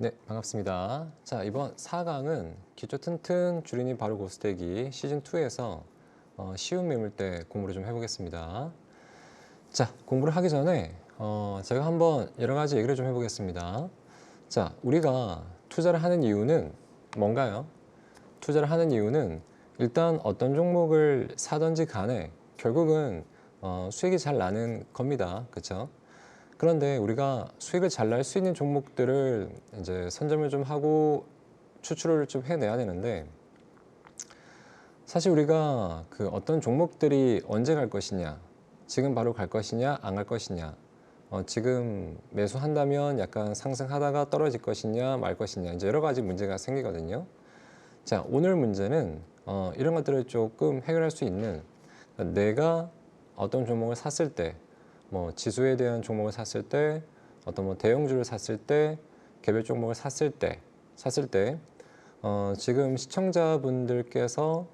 네, 반갑습니다. 자, 이번 4강은 기초 튼튼 주린이 바로 고스대기 시즌2에서 쉬운 매물대 공부를 좀 해보겠습니다. 자, 공부를 하기 전에 제가 한번 여러 가지 얘기를 좀 해보겠습니다. 자, 우리가 투자를 하는 이유는 뭔가요? 투자를 하는 이유는 일단 어떤 종목을 사든지 간에 결국은 수익이 잘 나는 겁니다. 그렇죠? 그런데 우리가 수익을 잘 날 수 있는 종목들을 이제 선점을 좀 하고 추출을 좀 해내야 되는데, 사실 우리가 그 어떤 종목들이 언제 갈 것이냐, 지금 바로 갈 것이냐, 안 갈 것이냐, 지금 매수한다면 약간 상승하다가 떨어질 것이냐, 말 것이냐, 이제 여러 가지 문제가 생기거든요. 자, 오늘 문제는 이런 것들을 조금 해결할 수 있는, 내가 어떤 종목을 샀을 때, 뭐 지수에 대한 종목을 샀을 때, 어떤 뭐 대형주를 샀을 때, 개별 종목을 샀을 때 지금 시청자분들께서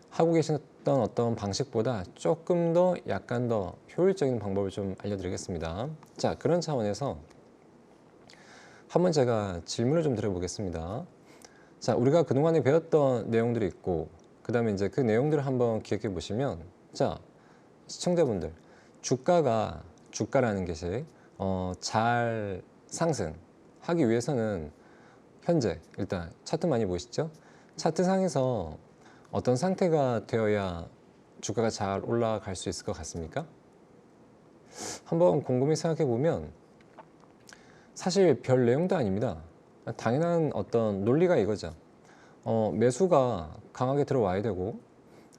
하고 계셨던 어떤 방식보다 조금 더 약간 더 효율적인 방법을 좀 알려드리겠습니다. 자, 그런 차원에서 한번 제가 질문을 좀 드려보겠습니다. 자, 우리가 그동안에 배웠던 내용들이 있고, 그 다음에 이제 그 내용들을 한번 기억해 보시면, 자, 시청자분들, 주가라는 것이 잘 상승하기 위해서는 현재 일단 차트 많이 보시죠? 차트상에서 어떤 상태가 되어야 주가가 잘 올라갈 수 있을 것 같습니까? 한번 곰곰이 생각해 보면 사실 별 내용도 아닙니다. 당연한 어떤 논리가 이거죠. 매수가 강하게 들어와야 되고,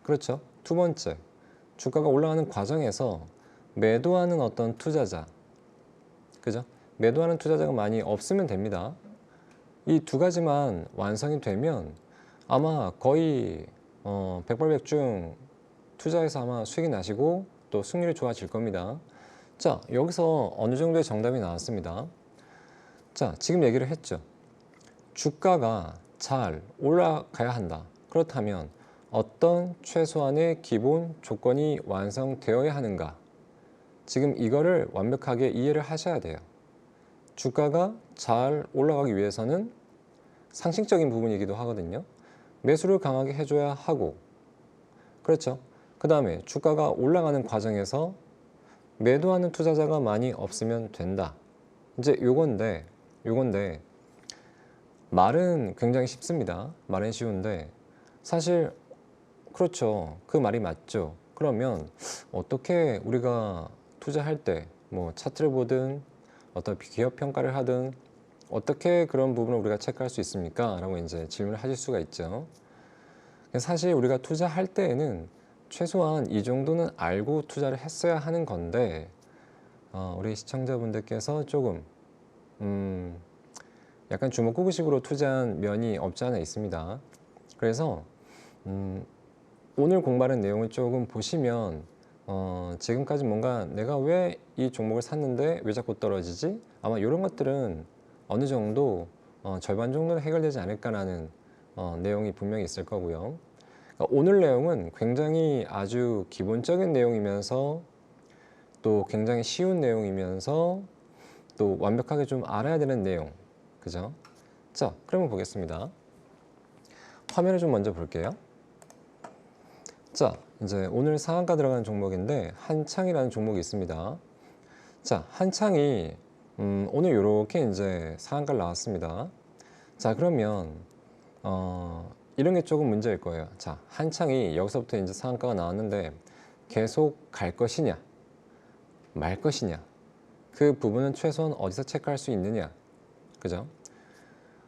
그렇죠? 두 번째, 주가가 올라가는 과정에서 매도하는 어떤 투자자, 그죠? 매도하는 투자자가 많이 없으면 됩니다. 이 두 가지만 완성이 되면 아마 거의 백발백중 투자해서 아마 수익이 나시고 또 승률이 좋아질 겁니다. 자, 여기서 어느 정도의 정답이 나왔습니다. 자, 지금 얘기를 했죠. 주가가 잘 올라가야 한다. 그렇다면 어떤 최소한의 기본 조건이 완성되어야 하는가? 지금 이거를 완벽하게 이해를 하셔야 돼요. 주가가 잘 올라가기 위해서는 상식적인 부분이기도 하거든요. 매수를 강하게 해줘야 하고, 그렇죠? 그 다음에 주가가 올라가는 과정에서 매도하는 투자자가 많이 없으면 된다. 이제 요건데 말은 굉장히 쉽습니다. 말은 쉬운데 사실 그렇죠. 그 말이 맞죠. 그러면 어떻게 우리가 투자할 때 뭐 차트를 보든 어떤 기업 평가를 하든 어떻게 그런 부분을 우리가 체크할 수 있습니까? 라고 이제 질문을 하실 수가 있죠. 사실 우리가 투자할 때에는 최소한 이 정도는 알고 투자를 했어야 하는 건데 우리 시청자분들께서 조금 약간 주먹구구식으로 투자한 면이 없지 않아 있습니다. 그래서 오늘 공부하는 내용을 조금 보시면 지금까지 뭔가 내가 왜 이 종목을 샀는데 왜 자꾸 떨어지지? 아마 이런 것들은 어느 정도 절반 정도는 해결되지 않을까라는 내용이 분명히 있을 거고요. 그러니까 오늘 내용은 굉장히 아주 기본적인 내용이면서 또 굉장히 쉬운 내용이면서 또 완벽하게 좀 알아야 되는 내용, 그죠? 자, 그러면 보겠습니다. 화면을 좀 먼저 볼게요. 자, 이제 오늘 상한가 들어가는 종목인데 한창이라는 종목이 있습니다. 자, 한창이 오늘 이렇게 이제 상한가를 나왔습니다. 자, 그러면 이런 게 조금 문제일 거예요. 자, 한창이 여기서부터 이제 상한가가 나왔는데 계속 갈 것이냐, 말 것이냐, 그 부분은 최소한 어디서 체크할 수 있느냐, 그죠?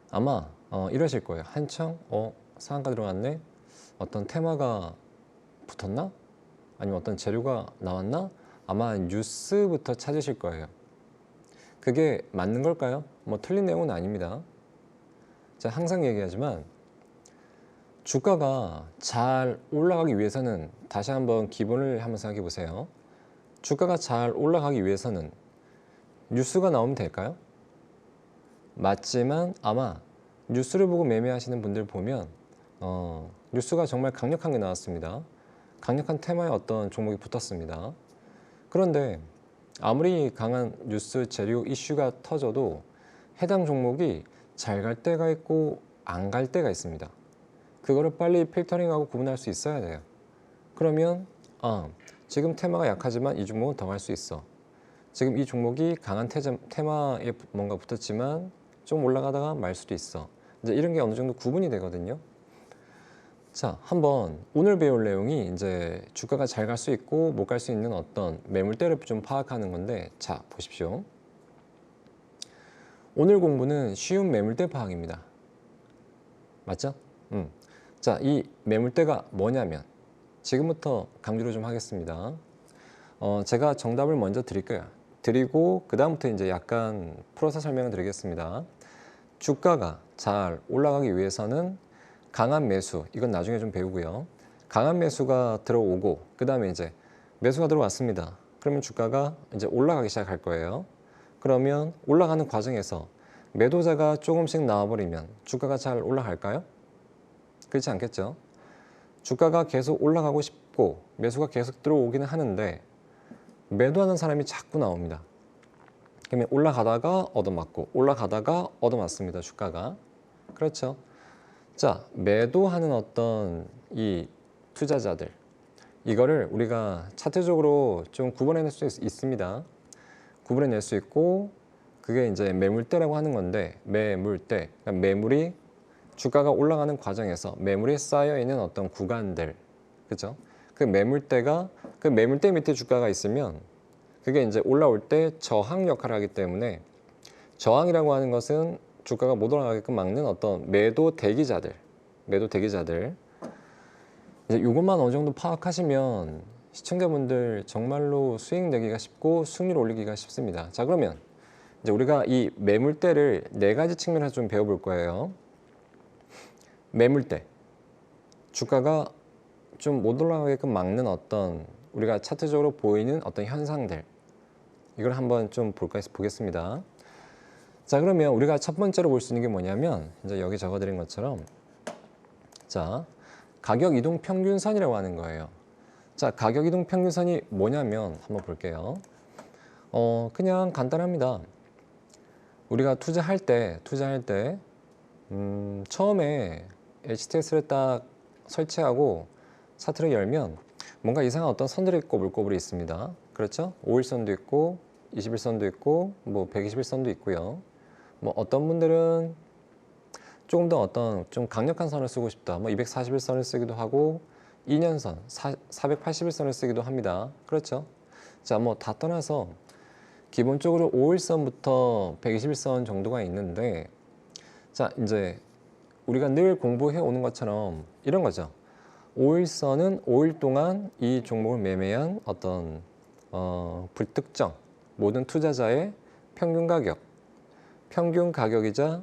아마 이러실 거예요. 한창 상한가 들어갔네. 어떤 테마가 붙었나? 아니면 어떤 재료가 나왔나? 아마 뉴스부터 찾으실 거예요. 그게 맞는 걸까요? 뭐 틀린 내용은 아닙니다. 제가 항상 얘기하지만 주가가 잘 올라가기 위해서는 다시 한번 기본을 한번 생각해 보세요. 주가가 잘 올라가기 위해서는 뉴스가 나오면 될까요? 맞지만 아마 뉴스를 보고 매매하시는 분들 보면 뉴스가 정말 강력한 게 나왔습니다. 강력한 테마의 어떤 종목이 붙었습니다. 그런데 아무리 강한 뉴스 재료 이슈가 터져도 해당 종목이 잘 갈 때가 있고 안 갈 때가 있습니다. 그거를 빨리 필터링하고 구분할 수 있어야 돼요. 그러면 지금 테마가 약하지만 이 종목은 더 갈 수 있어. 지금 이 종목이 강한 테마에 뭔가 붙었지만 좀 올라가다가 말 수도 있어. 이제 이런 게 어느 정도 구분이 되거든요. 자, 한번 오늘 배울 내용이 이제 주가가 잘 갈 수 있고 못 갈 수 있는 어떤 매물대를 좀 파악하는 건데, 자, 보십시오. 오늘 공부는 쉬운 매물대 파악입니다. 맞죠? 자, 이 매물대가 뭐냐면 지금부터 강조를 좀 하겠습니다. 제가 정답을 먼저 드릴게요. 드리고 그 다음부터 이제 약간 풀어서 설명을 드리겠습니다. 주가가 잘 올라가기 위해서는 강한 매수, 이건 나중에 좀 배우고요. 강한 매수가 들어오고 그 다음에 이제 매수가 들어왔습니다. 그러면 주가가 이제 올라가기 시작할 거예요. 그러면 올라가는 과정에서 매도자가 조금씩 나와버리면 주가가 잘 올라갈까요? 그렇지 않겠죠. 주가가 계속 올라가고 싶고 매수가 계속 들어오기는 하는데 매도하는 사람이 자꾸 나옵니다. 그러면 올라가다가 얻어맞고 올라가다가 얻어맞습니다. 주가가. 그렇죠. 자, 매도하는 어떤 이 투자자들, 이거를 우리가 차트적으로 좀 구분해낼 수 있습니다. 구분해낼 수 있고 그게 이제 매물대라고 하는 건데, 매물대, 그러니까 매물이 주가가 올라가는 과정에서 매물이 쌓여 있는 어떤 구간들, 그죠? 그 매물대가 그 매물대 밑에 주가가 있으면 그게 이제 올라올 때 저항 역할을 하기 때문에, 저항이라고 하는 것은 주가가 못 올라가게끔 막는 어떤 매도 대기자들 이제 이것만 어느 정도 파악하시면 시청자분들 정말로 수익 내기가 쉽고 수익률 올리기가 쉽습니다. 자, 그러면 이제 우리가 이 매물대를 네 가지 측면에서 좀 배워볼 거예요. 매물대, 주가가 좀 못 올라가게끔 막는 어떤 우리가 차트적으로 보이는 어떤 현상들, 이걸 한번 좀 보겠습니다. 자, 그러면 우리가 첫 번째로 볼 수 있는 게 뭐냐면 이제 여기 적어드린 것처럼, 자, 가격 이동 평균선이라고 하는 거예요. 자, 가격 이동 평균선이 뭐냐면 한번 볼게요. 그냥 간단합니다. 우리가 투자할 때 처음에 HTS를 딱 설치하고 차트를 열면 뭔가 이상한 어떤 선들이 꼬불꼬불 있습니다. 그렇죠? 5일선도 있고 21선도 있고 뭐 121선도 있고요. 뭐 어떤 분들은 조금 더 어떤 좀 강력한 선을 쓰고 싶다, 뭐 241선을 쓰기도 하고 2년선, 481선을 쓰기도 합니다. 그렇죠? 자, 뭐 다 떠나서 기본적으로 5일선부터 121선 정도가 있는데, 자, 이제 우리가 늘 공부해 오는 것처럼 이런 거죠. 5일선은 5일 동안 이 종목을 매매한 어떤 불특정 모든 투자자의 평균 가격이자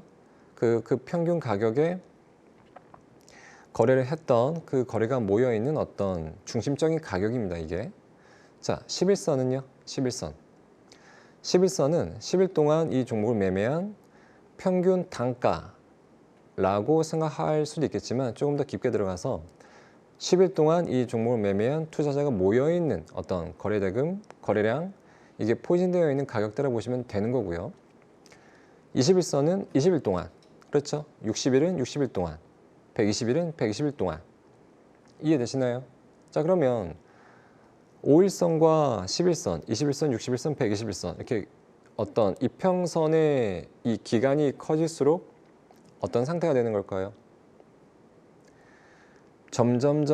그 평균 가격에 거래를 했던 그 거래가 모여 있는 어떤 중심적인 가격입니다, 이게. 자, 11선은요. 11선은 10일 동안 이 종목을 매매한 평균 단가라고 생각할 수도 있겠지만, 조금 더 깊게 들어가서 10일 동안 이 종목을 매매한 투자자가 모여있는 어떤 거래대금, 거래량, 이게 포진되어 있는 가격대라 보시면 되는 거고요. 21선은 20일 동안, 그렇죠? 60일은 60일 동안, 120일은 120일 동안. 이해되시나요? 자, 그러면 5일선과 11선, 21선, 60일선, 121선 이렇게 어떤 이평선의 이 기간이 커질수록 어떤 상태가 되는 걸까요? 점점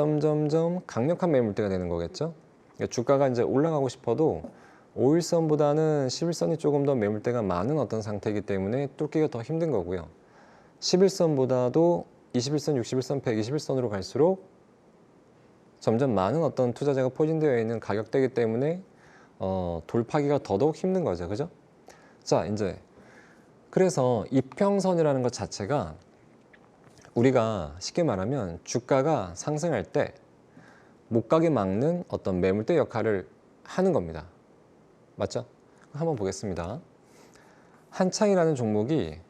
강력한 매물대가 되는 거겠죠? 그러니까 주가가 이제 올라가고 싶어도 5일선보다는 11선이 조금 더 매물대가 많은 어떤 상태이기 때문에 뚫기가 더 힘든 거고요. 11선보다도 21선, 61선, 121선으로 갈수록 점점 많은 어떤 투자자가 포진되어 있는 가격대이기 때문에 돌파기가 더더욱 힘든 거죠. 그죠? 자, 이제 그래서 이평선이라는 것 자체가 우리가 쉽게 말하면 주가가 상승할 때 못 가게 막는 어떤 매물대 역할을 하는 겁니다. 맞죠? 한번 보겠습니다. 한창이라는 종목이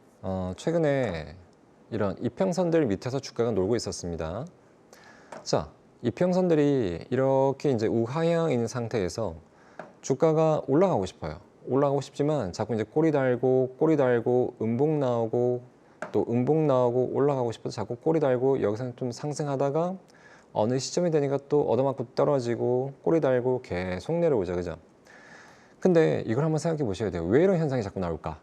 최근에 이런 이평선들 밑에서 주가가 놀고 있었습니다. 자, 이평선들이 이렇게 이제 우하향 있는 상태에서 주가가 올라가고 싶어요. 올라가고 싶지만 자꾸 이제 꼬리 달고 음봉 나오고 또 음봉 나오고 올라가고 싶어서 자꾸 꼬리 달고 여기서는 좀 상승하다가 어느 시점이 되니까 또 얻어맞고 떨어지고 꼬리 달고 계속 내려오죠. 그죠? 근데 이걸 한번 생각해 보셔야 돼요. 왜 이런 현상이 자꾸 나올까?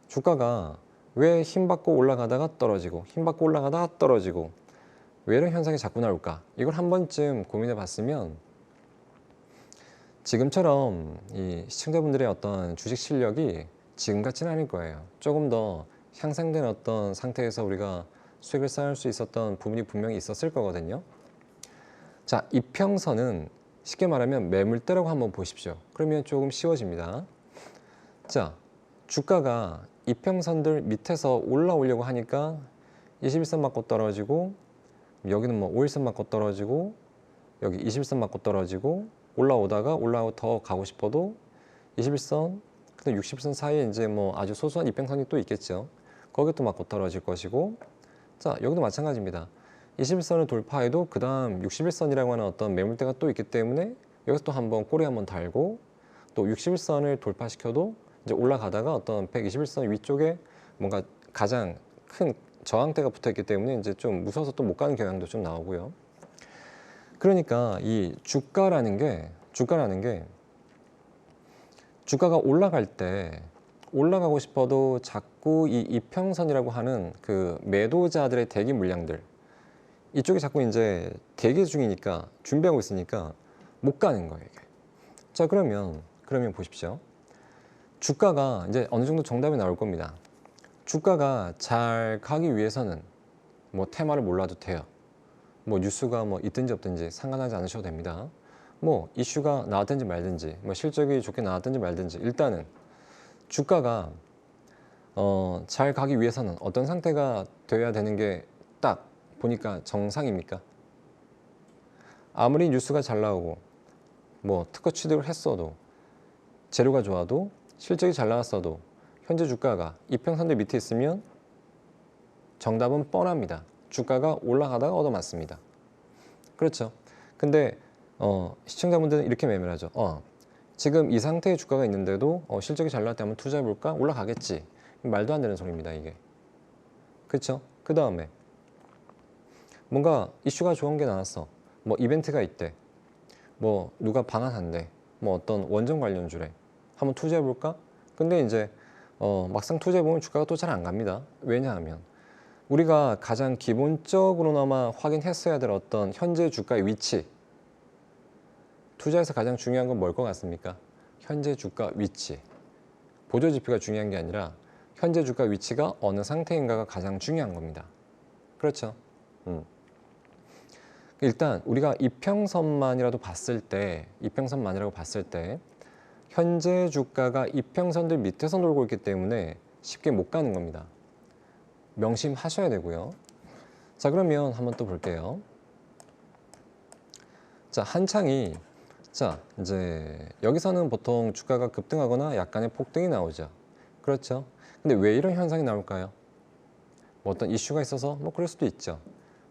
주가가 왜 힘받고 올라가다가 떨어지고 힘받고 올라가다가 떨어지고 왜 이런 현상이 자꾸 나올까? 이걸 한 번쯤 고민해 봤으면 지금처럼 이 시청자분들의 어떤 주식 실력이 지금 같지는 않을 거예요. 조금 더 향상된 어떤 상태에서 우리가 수익을 쌓을 수 있었던 부분이 분명히 있었을 거거든요. 자, 이평선은 쉽게 말하면 매물대라고 한번 보십시오. 그러면 조금 쉬워집니다. 자, 주가가 이평선들 밑에서 올라오려고 하니까 21선 맞고 떨어지고 여기는 뭐 5일선 맞고 떨어지고 여기 21선 맞고 떨어지고 올라오다가 더 가고 싶어도 21선, 근데 60선 사이에 이제 뭐 아주 소소한 이평선이 또 있겠죠. 거기 또 맞고 떨어질 것이고, 자, 여기도 마찬가지입니다. 21선을 돌파해도 그 다음 61선이라고 하는 어떤 매물대가 또 있기 때문에 여기서 또 한번 꼬리 한번 달고 또 61선을 돌파시켜도 이제 올라가다가 어떤 121선 위쪽에 뭔가 가장 큰 저항대가 붙어 있기 때문에 이제 좀 무서워서 또 못 가는 경향도 좀 나오고요. 그러니까 이 주가라는 게 주가가 올라갈 때 올라가고 싶어도 자꾸 이 이평선이라고 하는 그 매도자들의 대기 물량들 이쪽이 자꾸 이제 대기 중이니까 준비하고 있으니까 못 가는 거예요, 이게. 자, 그러면 보십시오. 주가가 이제 어느 정도 정답이 나올 겁니다. 주가가 잘 가기 위해서는 뭐 테마를 몰라도 돼요. 뭐 뉴스가 뭐 있든지 없든지 상관하지 않으셔도 됩니다. 뭐 이슈가 나왔든지 말든지 뭐 실적이 좋게 나왔든지 말든지 일단은 주가가 잘 가기 위해서는 어떤 상태가 돼야 되는 게 딱 보니까 정상입니까? 아무리 뉴스가 잘 나오고 뭐 특허 취득을 했어도 재료가 좋아도 실적이 잘 나왔어도 현재 주가가 이평선들 밑에 있으면 정답은 뻔합니다. 주가가 올라가다가 얻어맞습니다. 그렇죠. 근데 시청자분들은 이렇게 매매하죠. 지금 이 상태의 주가가 있는데도 실적이 잘 나올 때 한번 투자해볼까? 올라가겠지. 말도 안 되는 소리입니다, 이게. 그렇죠? 그 다음에 뭔가 이슈가 좋은 게 나왔어. 뭐 이벤트가 있대. 뭐 누가 방한한대. 뭐 어떤 원전 관련주래. 한번 투자해볼까? 근데 이제 막상 투자해보면 주가가 또 잘 안 갑니다. 왜냐하면 우리가 가장 기본적으로나마 확인했어야 될 어떤 현재 주가의 위치. 투자에서 가장 중요한 건 뭘 것 같습니까? 현재 주가 위치. 보조지표가 중요한 게 아니라 현재 주가 위치가 어느 상태인가가 가장 중요한 겁니다. 그렇죠? 일단 우리가 이평선만이라도 봤을 때, 이평선만이라고 봤을 때 현재 주가가 이평선들 밑에서 놀고 있기 때문에 쉽게 못 가는 겁니다. 명심하셔야 되고요. 자, 그러면 한번 또 볼게요. 자, 한창이 이제 여기서는 보통 주가가 급등하거나 약간의 폭등이 나오죠. 그렇죠? 근데 왜 이런 현상이 나올까요? 뭐 어떤 이슈가 있어서 뭐 그럴 수도 있죠.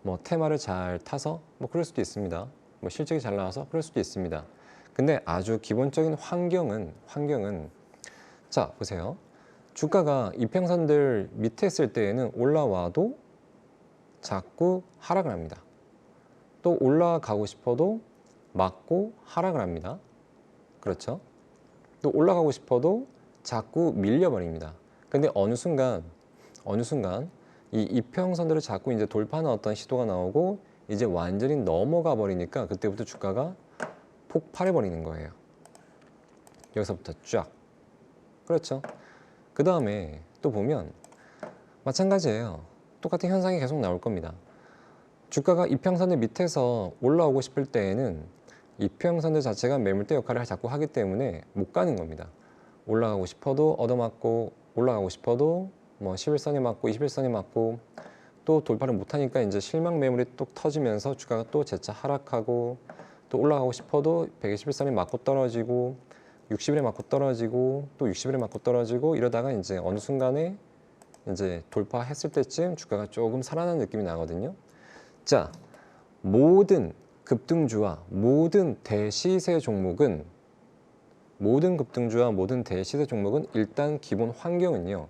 뭐 테마를 잘 타서 뭐 그럴 수도 있습니다. 뭐 실적이 잘 나와서 그럴 수도 있습니다. 근데 아주 기본적인 환경은 자, 보세요. 주가가 이평선들 밑에 있을 때에는 올라와도 자꾸 하락을 합니다. 또 올라가고 싶어도 맞고 하락을 합니다. 그렇죠? 또 올라가고 싶어도 자꾸 밀려버립니다. 근데 어느 순간 이 이평선들을 자꾸 이제 돌파하는 어떤 시도가 나오고 이제 완전히 넘어가 버리니까 그때부터 주가가 폭발해 버리는 거예요. 여기서부터 쫙. 그렇죠? 그 다음에 또 보면 마찬가지예요. 똑같은 현상이 계속 나올 겁니다. 주가가 이평선들 밑에서 올라오고 싶을 때에는 이평선들 자체가 매물대 역할을 자꾸 하기 때문에 못 가는 겁니다. 올라가고 싶어도 얻어맞고 올라가고 싶어도 뭐 11선이 맞고 21선이 맞고 또 돌파를 못하니까 이제 실망 매물이 또 터지면서 주가가 또 재차 하락하고 또 올라가고 싶어도 121선이 맞고 떨어지고 60일에 맞고 떨어지고 또 60일에 맞고 떨어지고 이러다가 이제 어느 순간에 이제 돌파했을 때쯤 주가가 조금 살아나는 느낌이 나거든요. 자, 모든 급등주와 모든 대시세 종목은 모든 급등주와 모든 대시세 종목은 일단 기본 환경은요.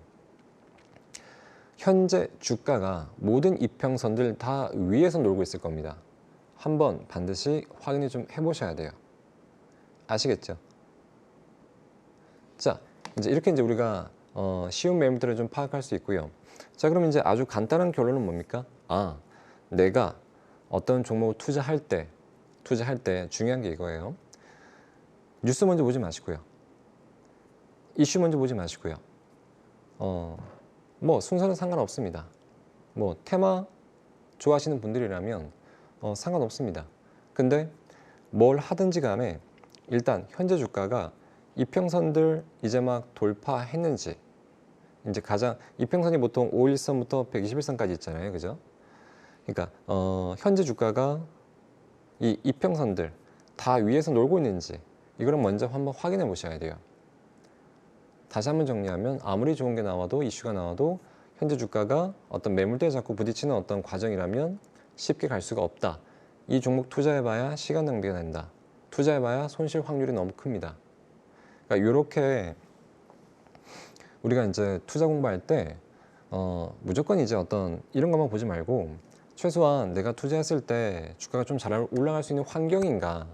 현재 주가가 모든 이평선들 다 위에서 놀고 있을 겁니다. 한번 반드시 확인을 좀 해보셔야 돼요. 아시겠죠? 자, 이제 우리가 쉬운 매물들을 좀 파악할 수 있고요. 자, 그럼 이제 아주 간단한 결론은 뭡니까? 아, 내가 어떤 종목을 투자할 때 중요한 게 이거예요. 뉴스 먼저 보지 마시고요. 이슈 먼저 보지 마시고요. 뭐 순서는 상관없습니다. 뭐 테마 좋아하시는 분들이라면 상관없습니다. 근데 뭘 하든지 간에 일단 현재 주가가 이평선들 이제 막 돌파했는지, 이제 가장 이평선이 보통 5일선부터 121선까지 있잖아요, 그죠? 그러니까 현재 주가가 이 이평선들 다 위에서 놀고 있는지 이걸 먼저 한번 확인해 보셔야 돼요. 다시 한번 정리하면 아무리 좋은 게 나와도 이슈가 나와도 현재 주가가 어떤 매물대에 자꾸 부딪히는 어떤 과정이라면 쉽게 갈 수가 없다. 이 종목 투자해봐야 시간 낭비가 된다. 투자해봐야 손실 확률이 너무 큽니다. 그러니까 이렇게 우리가 이제 투자 공부할 때 무조건 이제 어떤 이런 것만 보지 말고 최소한 내가 투자했을 때 주가가 좀 잘 올라갈 수 있는 환경인가,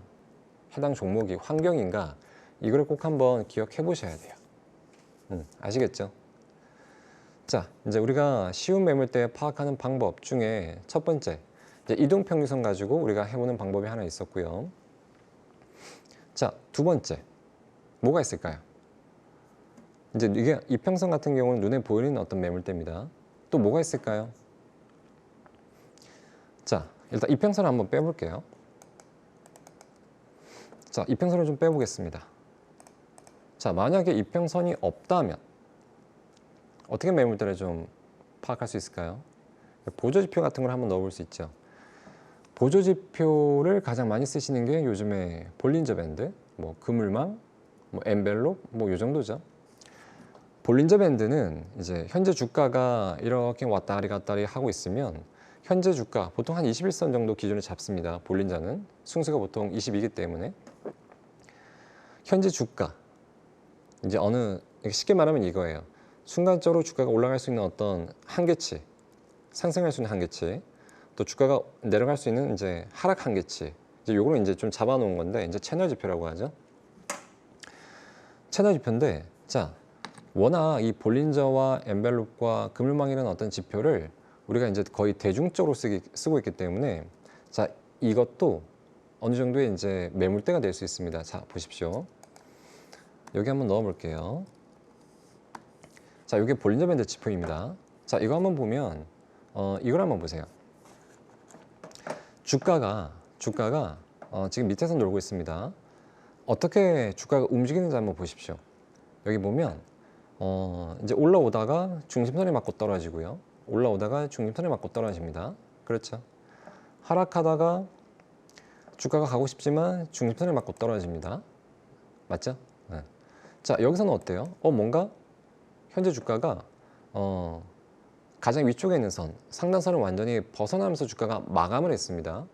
해당 종목이 환경인가, 이걸 꼭 한번 기억해 보셔야 돼요. 아시겠죠? 자, 이제 우리가 쉬운 매물대 파악하는 방법 중에 첫 번째, 이제 이동평균선 가지고 우리가 해보는 방법이 하나 있었고요. 자, 두 번째, 뭐가 있을까요? 이제 이게 이평선 같은 경우는 눈에 보이는 어떤 매물대입니다. 또 뭐가 있을까요? 자, 일단 이평선을 한번 빼볼게요. 자, 이평선을 좀 빼보겠습니다. 자, 만약에 이평선이 없다면 어떻게 매물대를 좀 파악할 수 있을까요? 보조지표 같은 걸 한번 넣어볼 수 있죠. 보조지표를 가장 많이 쓰시는 게 요즘에 볼린저 밴드, 뭐 그물망, 뭐 엔벨롭, 뭐 요 정도죠. 볼린저 밴드는 이제 현재 주가가 이렇게 왔다리 갔다리 하고 있으면 현재 주가 보통 한 21선 정도 기준을 잡습니다. 볼린저는 승수가 보통 22이기 때문에 현재 주가 이제 쉽게 말하면 이거예요. 순간적으로 주가가 올라갈 수 있는 어떤 한계치, 상승할 수 있는 한계치, 또 주가가 내려갈 수 있는 이제 하락 한계치, 이제 요거는 이제 좀 잡아놓은 건데 이제 채널 지표라고 하죠. 채널 지표인데, 자, 워낙 이 볼린저와 엔벨롭과 그물망이라는 어떤 지표를 우리가 이제 거의 대중적으로 쓰고 있기 때문에, 자, 이것도 어느 정도의 이제 매물대가 될 수 있습니다. 자, 보십시오. 여기 한번 넣어볼게요. 자, 이게 볼린저 밴드 지표입니다. 자, 이거 한번 보면 이걸 한번 보세요. 주가가 지금 밑에서 놀고 있습니다. 어떻게 주가가 움직이는지 한번 보십시오. 여기 보면 이제 올라오다가 중심선에 맞고 떨어지고요. 올라오다가 중심선에 맞고 떨어집니다. 그렇죠? 하락하다가 주가가 가고 싶지만 중심선에 맞고 떨어집니다. 맞죠? 네. 자, 여기서는 어때요? 뭔가 현재 주가가 가장 위쪽에 있는 선, 상단선을 완전히 벗어나면서 주가가 마감을 했습니다.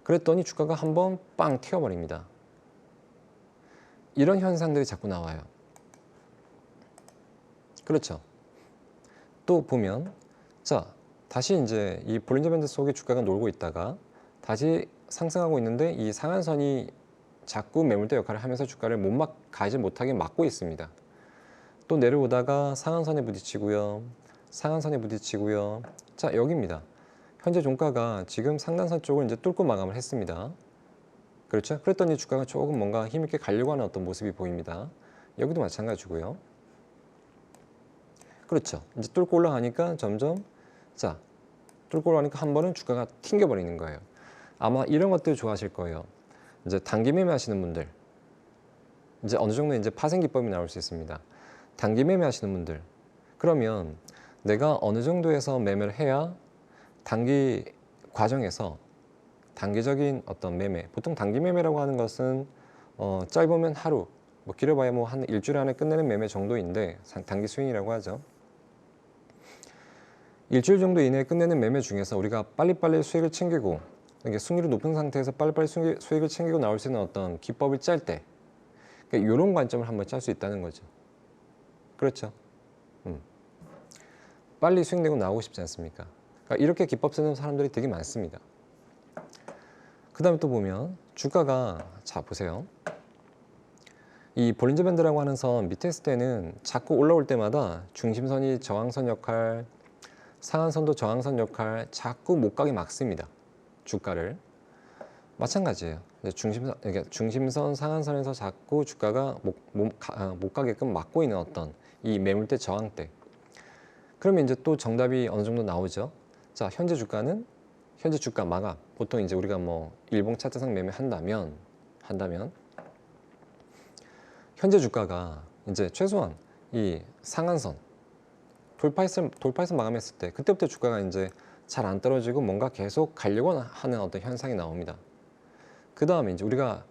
그랬더니 주가가 한번 빵 튀어버립니다. 이런 현상들이 자꾸 나와요. 그렇죠? 또 보면, 자, 다시 이제 이 볼린저 밴드 속에 주가가 놀고 있다가 다시 상승하고 있는데 이 상한선이 자꾸 매물대 역할을 하면서 주가를 가지 못하게 막고 있습니다. 또 내려오다가 상한선에 부딪히고요. 상한선에 부딪히고요. 자, 여기입니다. 현재 종가가 지금 상단선 쪽을 이제 뚫고 마감을 했습니다. 그렇죠? 그랬더니 주가가 조금 뭔가 힘있게 가려고 하는 어떤 모습이 보입니다. 여기도 마찬가지고요. 그렇죠? 이제 뚫고 올라가니까 점점, 자, 뚫고 올라가니까 한 번은 주가가 튕겨버리는 거예요. 아마 이런 것들 좋아하실 거예요. 이제 단기 매매 하시는 분들, 이제 어느 정도 이제 파생 기법이 나올 수 있습니다. 단기 매매 하시는 분들, 그러면 내가 어느 정도에서 매매를 해야 단기 과정에서 단기적인 어떤 매매, 보통 단기 매매라고 하는 것은 짧으면 하루, 뭐 길어봐야 뭐 한 일주일 안에 끝내는 매매 정도인데 단기 스윙이라고 하죠. 일주일 정도 이내에 끝내는 매매 중에서 우리가 빨리빨리 수익을 챙기고, 이게 승률이 높은 상태에서 빨리빨리 수익을 챙기고 나올 수 있는 어떤 기법을 짤 때, 그러니까 이런 관점을 한번 짤 수 있다는 거죠. 그렇죠? 빨리 수익 내고 나오고 싶지 않습니까? 그러니까 이렇게 기법 쓰는 사람들이 되게 많습니다. 그 다음에 또 보면 주가가, 자 보세요. 이 볼린저 밴드라고 하는 선 밑에 있을 때는 자꾸 올라올 때마다 중심선이 저항선 역할, 상한선도 저항선 역할, 자꾸 못 가게 막습니다. 주가를. 마찬가지예요. 중심선, 상한선에서 자꾸 주가가 못 가게끔 막고 있는 어떤 이 매물대, 저항대. 그러면 이제 또 정답이 어느 정도 나오죠. 자, 현재 주가는, 현재 주가 마감. 보통 이제 우리가 뭐 일봉 차트상 매매한다면 현재 주가가 이제 최소한 이 상한선 돌파해서 마감했을 때, 그때부터 주가가 이제 잘 안 떨어지고 뭔가 계속 가려고 하는 어떤 현상이 나옵니다. 그 다음에 이제 우리가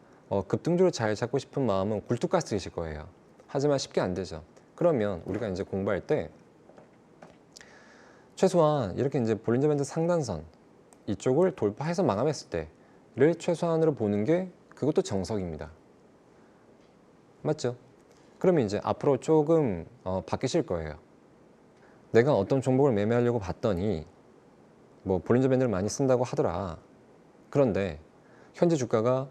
급등주를 잘 잡고 싶은 마음은 굴뚝가스이실 거예요. 하지만 쉽게 안 되죠. 그러면 우리가 이제 공부할 때 최소한 이렇게 이제 볼린저 밴드 상단선 이쪽을 돌파해서 마감했을 때를 최소한으로 보는 게, 그것도 정석입니다. 맞죠? 그러면 이제 앞으로 조금 바뀌실 거예요. 내가 어떤 종목을 매매하려고 봤더니 뭐 볼린저 밴드를 많이 쓴다고 하더라. 그런데 현재 주가가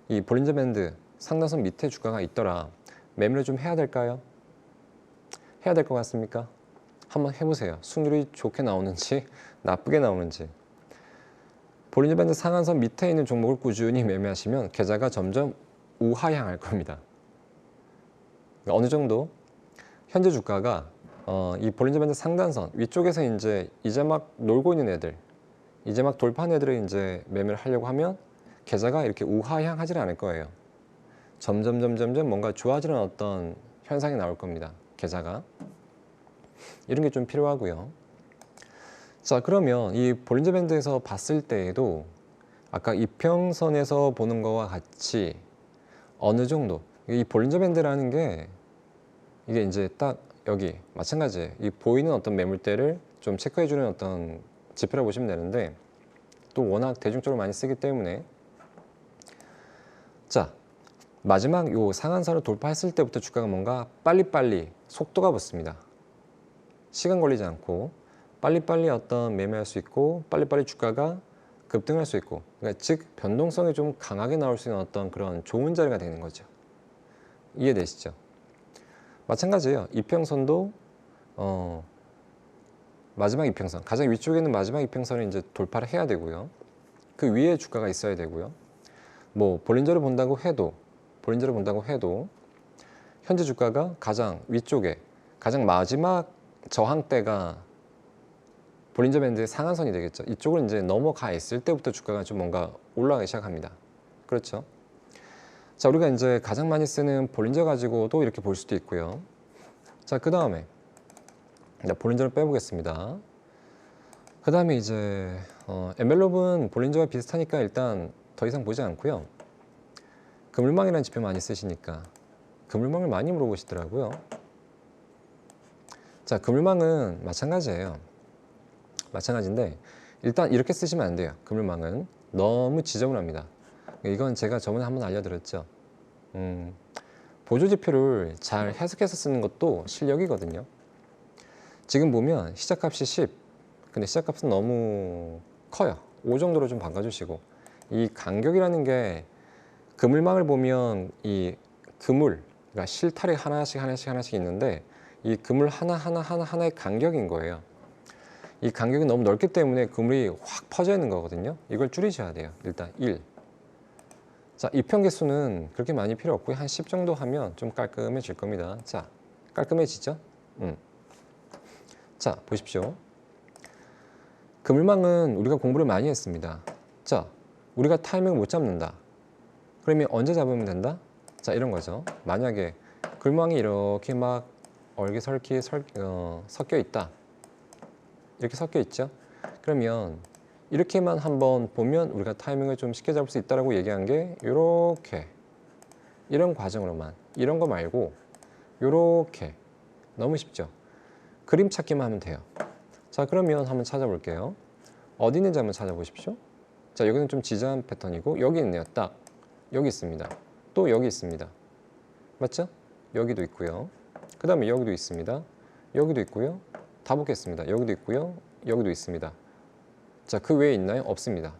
이 볼린저 밴드 상단선 밑에 주가가 있더라. 매매를 좀 해야 될까요? 해야 될 것 같습니까? 한번 해보세요. 수익률이 좋게 나오는지 나쁘게 나오는지. 볼린저 밴드 상한선 밑에 있는 종목을 꾸준히 매매하시면 계좌가 점점 우하향할 겁니다. 그러니까 어느 정도 현재 주가가 이 볼린저 밴드 상단선 위쪽에서 이제 막 놀고 있는 애들, 이제 막 돌파한 애들을 이제 매매를 하려고 하면 계좌가 이렇게 우하향하지 않을 거예요. 점점 뭔가 좋아지는 어떤 현상이 나올 겁니다. 계좌가. 이런 게 좀 필요하고요. 자, 그러면 이 볼린저 밴드에서 봤을 때에도 아까 이평선에서 보는 거와 같이 어느 정도 이 볼린저 밴드라는 게 이게 이제 딱 여기 마찬가지예요. 이 보이는 어떤 매물대를 좀 체크해주는 어떤 지표라고 보시면 되는데, 또 워낙 대중적으로 많이 쓰기 때문에, 자 마지막 요 상한선을 돌파했을 때부터 주가가 뭔가 빨리빨리 속도가 붙습니다. 시간 걸리지 않고 빨리빨리 어떤 매매할 수 있고 빨리빨리 주가가 급등할 수 있고, 그러니까 즉 변동성이 좀 강하게 나올 수 있는 어떤 그런 좋은 자리가 되는 거죠. 이해되시죠? 마찬가지예요. 이평선도 마지막 이평선, 가장 위쪽에 있는 마지막 이평선을 이제 돌파를 해야 되고요. 그 위에 주가가 있어야 되고요. 뭐 볼린저를 본다고 해도 현재 주가가 가장 위쪽에 가장 마지막 저항대가 볼린저 밴드의 상한선이 되겠죠. 이쪽을 이제 넘어가 있을 때부터 주가가 좀 뭔가 올라가기 시작합니다. 그렇죠? 자, 우리가 이제 가장 많이 쓰는 볼린저 가지고도 이렇게 볼 수도 있고요. 자, 그 다음에 볼린저를 빼보겠습니다. 그 다음에 이제 엔벨롭은 볼린저와 비슷하니까 일단 더 이상 보지 않고요. 그물망이라는 지표 많이 쓰시니까 그물망을 많이 물어보시더라고요. 자, 그물망은 마찬가지인데 일단 이렇게 쓰시면 안 돼요. 그물망은 너무 지저분합니다. 이건 제가 저번에 한번 알려드렸죠. 보조지표를 잘 해석해서 쓰는 것도 실력이거든요. 지금 보면 시작값이 10, 근데 시작값은 너무 커요. 5 정도로 좀 바꿔주시고, 이 간격이라는 게 그물망을 보면 이 그물, 그러니까 실타래 하나씩 있는데 이 그물 하나의 간격인 거예요. 이 간격이 너무 넓기 때문에 그물이 확 퍼져 있는 거거든요. 이걸 줄이셔야 돼요. 일단 1. 자, 입형 개수는 그렇게 많이 필요 없고요. 한 10 정도 하면 좀 깔끔해질 겁니다. 자, 깔끔해지죠? 자, 보십시오. 그물망은 우리가 공부를 많이 했습니다. 자, 우리가 타이밍을 못 잡는다. 그러면 언제 잡으면 된다? 자, 이런 거죠. 만약에 그물망이 이렇게 막 얼기설기 섞여 있다. 이렇게 섞여 있죠? 그러면 이렇게만 한번 보면 우리가 타이밍을 좀 쉽게 잡을 수 있다고 얘기한 게 이렇게 이런 과정으로만, 이런 거 말고 이렇게, 너무 쉽죠? 그림 찾기만 하면 돼요. 자, 그러면 한번 찾아볼게요. 어디 있는지 한번 찾아보십시오. 자, 여기는 좀 지저한 패턴이고 여기 있네요. 딱 여기 있습니다. 또 여기 있습니다. 맞죠? 여기도 있고요. 그 다음에 여기도 있습니다. 여기도 있고요. 다 보겠습니다. 여기도 있고요. 여기도 있습니다. 자, 그 외에 있나요? 없습니다.